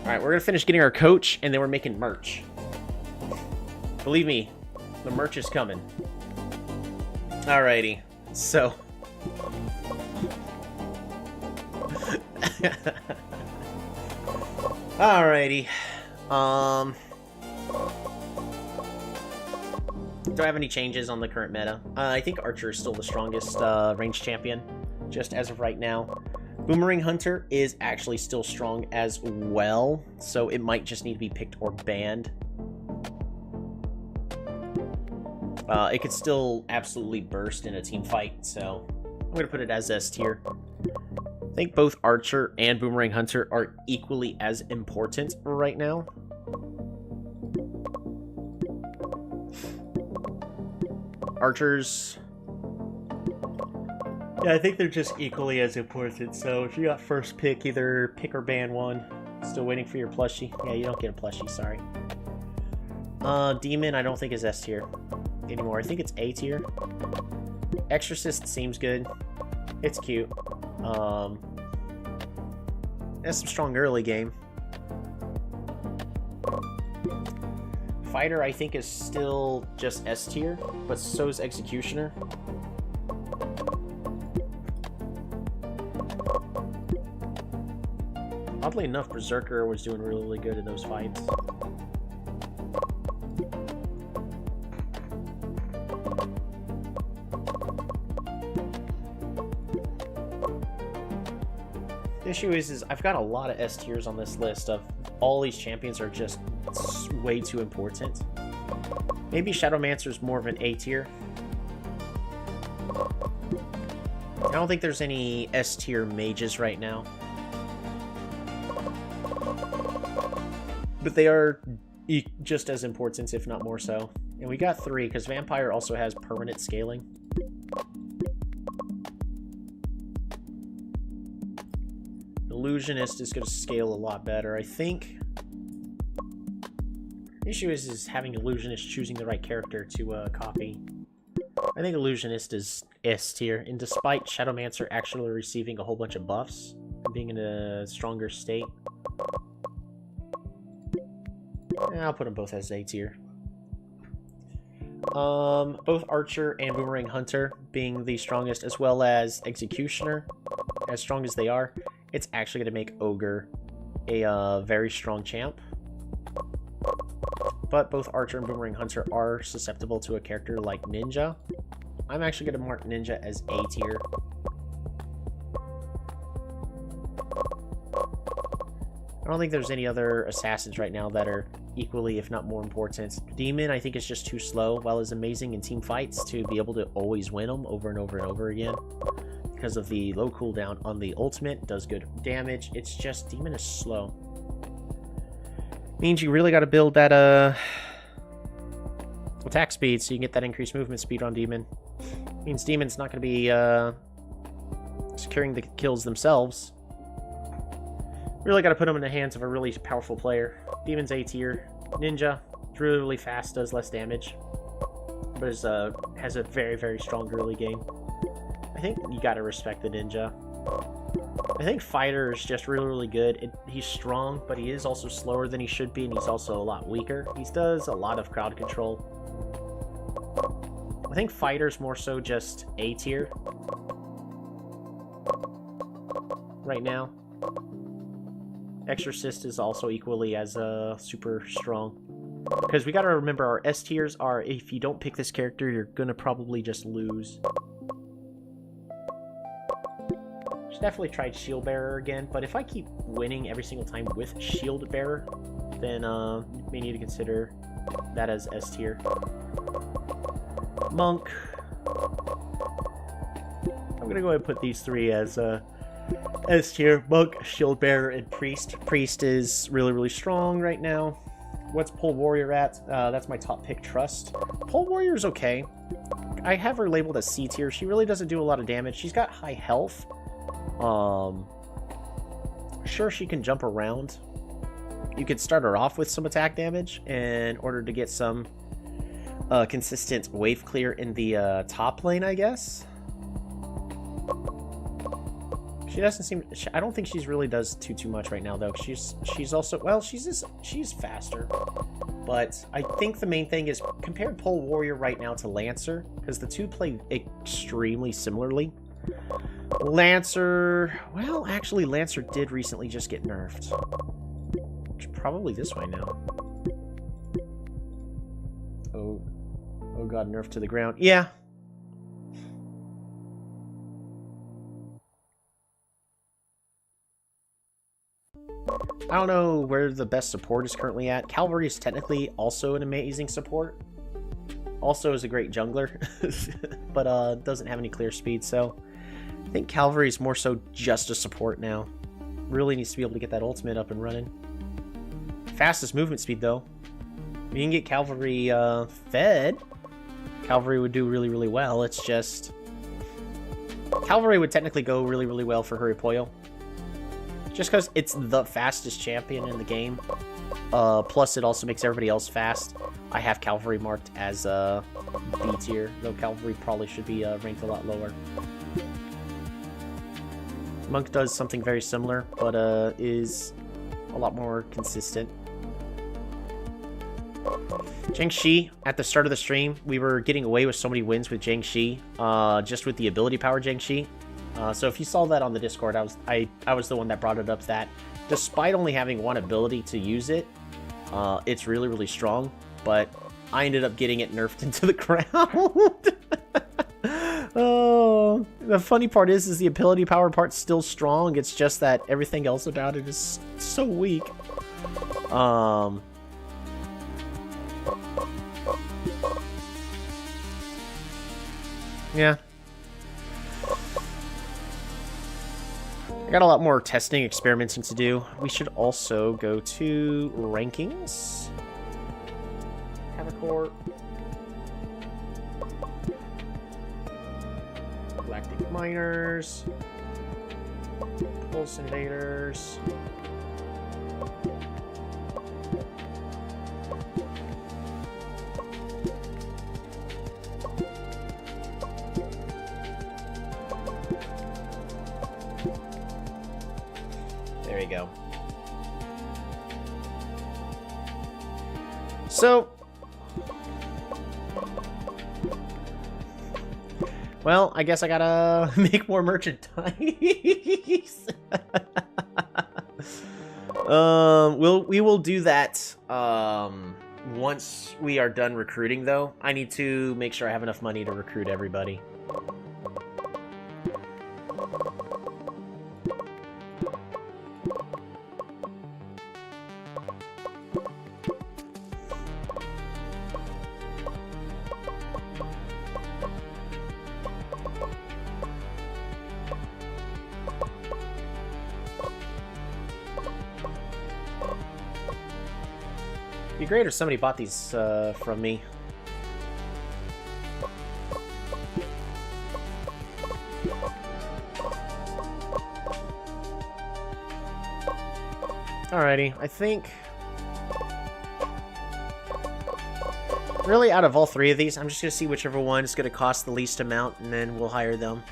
Alright, we're gonna finish getting our coach, and then we're making merch. Believe me, the merch is coming. Alrighty, so... Alrighty. Do I have any changes on the current meta? I think Archer is still the strongest ranged champion, just as of right now. Boomerang Hunter is actually still strong as well, so it might just need to be picked or banned. It could still absolutely burst in a team fight, so I'm going to put it as S tier. I think both Archer and Boomerang Hunter are equally as important right now. Archers... yeah, I think they're just equally as important, so if you got first pick, either pick or ban one. Still waiting for your plushie. Yeah, you don't get a plushie, sorry. Demon, I don't think is S tier anymore. I think it's A tier. Exorcist seems good. It's cute. Has some strong early game. Fighter, I think, is still just S tier, but so is Executioner. Oddly enough, Berserker was doing really good in those fights. The issue is I've got a lot of S tiers on this list of all these champions are just way too important. Maybe Shadowmancer's more of an A tier. I don't think there's any S tier mages right now. But they are just as important, if not more so. And we got 3, because Vampire also has permanent scaling. Illusionist is going to scale a lot better, I think. The issue is having Illusionist choosing the right character to copy. I think Illusionist is S tier, and despite Shadowmancer actually receiving a whole bunch of buffs and being in a stronger state, I'll put them both as A tier. Both Archer and Boomerang Hunter being the strongest, as well as Executioner, as strong as they are, it's actually going to make Ogre a very strong champ. But both Archer and Boomerang Hunter are susceptible to a character like Ninja. I'm actually going to mark Ninja as A tier. I don't think there's any other assassins right now that are equally, if not more important. Demon, I think, is just too slow, while is amazing in team fights to be able to always win them over and over and over again. Because of the low cooldown on the ultimate, does good damage. It's just, Demon is slow. Means you really got to build that attack speed so you can get that increased movement speed on Demon. Means Demon's not going to be securing the kills themselves. Really got to put them in the hands of a really powerful player. Demon's A tier. Ninja, it's really, really fast, does less damage, but has a very, very strong early game. I think you got to respect the Ninja. I think Fighter is just really, really good. He's strong, but he is also slower than he should be, and he's also a lot weaker. He does a lot of crowd control. I think Fighter's more so just A tier right now. Exorcist is also equally as super strong. Because we gotta remember, our S tiers are, if you don't pick this character, you're gonna probably just lose. Should definitely try Shield Bearer again, but if I keep winning every single time with Shield Bearer, then we need to consider that as S tier. Monk. I'm gonna go ahead and put these 3 as S tier. Monk, Shield Bearer, and Priest. Priest is really, really strong right now. What's Pole Warrior at? That's my top pick, Trust. Pole Warrior is okay. I have her labeled as C tier. She really doesn't do a lot of damage. She's got high health. Sure, she can jump around. You could start her off with some attack damage in order to get some consistent wave clear in the top lane, I guess. She doesn't seem... I don't think she's really does too much right now, though. She's also... Well, she's faster. But I think the main thing is compare Pole Warrior right now to Lancer, because the two play extremely similarly. Lancer... Well, actually, Lancer did recently just get nerfed. Probably this way now. Oh god, nerfed to the ground. Yeah. I don't know where the best support is currently at. Cavalry is technically also an amazing support. Also is a great jungler, but doesn't have any clear speed, so I think Cavalry is more so just a support now. Really needs to be able to get that ultimate up and running. Fastest movement speed, though. If you can get Cavalry fed, Cavalry would do really, really well. It's just... Cavalry would technically go really, really well for Hurripoyo. Just because it's the fastest champion in the game. Plus, it also makes everybody else fast. I have Cavalry marked as B tier, though Cavalry probably should be ranked a lot lower. Monk does something very similar, but is a lot more consistent. Zhang Shi, at the start of the stream, we were getting away with so many wins with Zhang Shi, just with the ability power Zhang Shi. So if you saw that on the Discord, I was the one that brought it up, that despite only having one ability to use it, it's really, really strong, but I ended up getting it nerfed into the ground. Oh, the funny part is the ability power part's still strong, it's just that everything else about it is so weak. Yeah. I got a lot more testing, experimenting to do. We should also go to rankings. Havoc, Galactic Miners, Pulse Invaders. There you go. So, well, I guess I gotta make more merchandise. We will do that once we are done recruiting, though. I need to make sure I have enough money to recruit everybody. It'd be great if somebody bought these from me. Alrighty, I think... really, out of all three of these, I'm just going to see whichever one is going to cost the least amount, and then we'll hire them.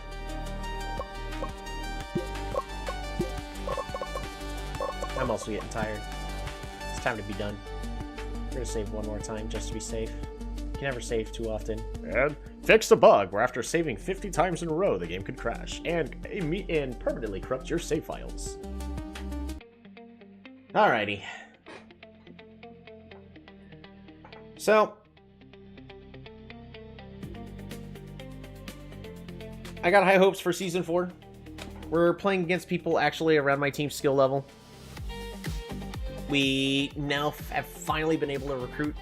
I'm also getting tired. It's time to be done. I'm going to save one more time just to be safe. You can never save too often. And fix the bug where after saving 50 times in a row, the game could crash and permanently corrupt your save files. Alrighty. So, I got high hopes for Season 4. We're playing against people actually around my team's skill level. We now have finally been able to recruit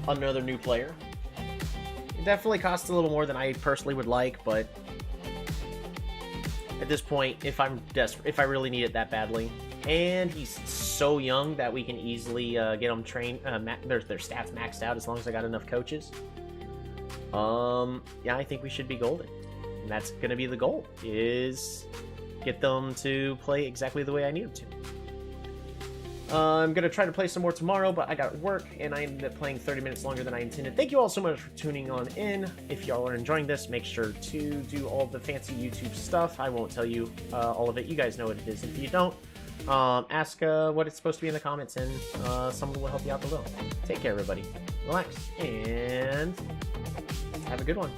another new player. It definitely costs a little more than I personally would like, but at this point, if I'm desperate, if I really need it that badly, and he's so young that we can easily get him trained, their stats maxed out as long as I got enough coaches. Yeah, I think we should be golden, and that's gonna be the goal: is get them to play exactly the way I need them to. I'm going to try to play some more tomorrow, but I got work, and I ended up playing 30 minutes longer than I intended. Thank you all so much for tuning on in. If y'all are enjoying this, make sure to do all the fancy YouTube stuff. I won't tell you all of it. You guys know what it is. If you don't, ask what it's supposed to be in the comments, and someone will help you out below. Take care, everybody. Relax, and have a good one.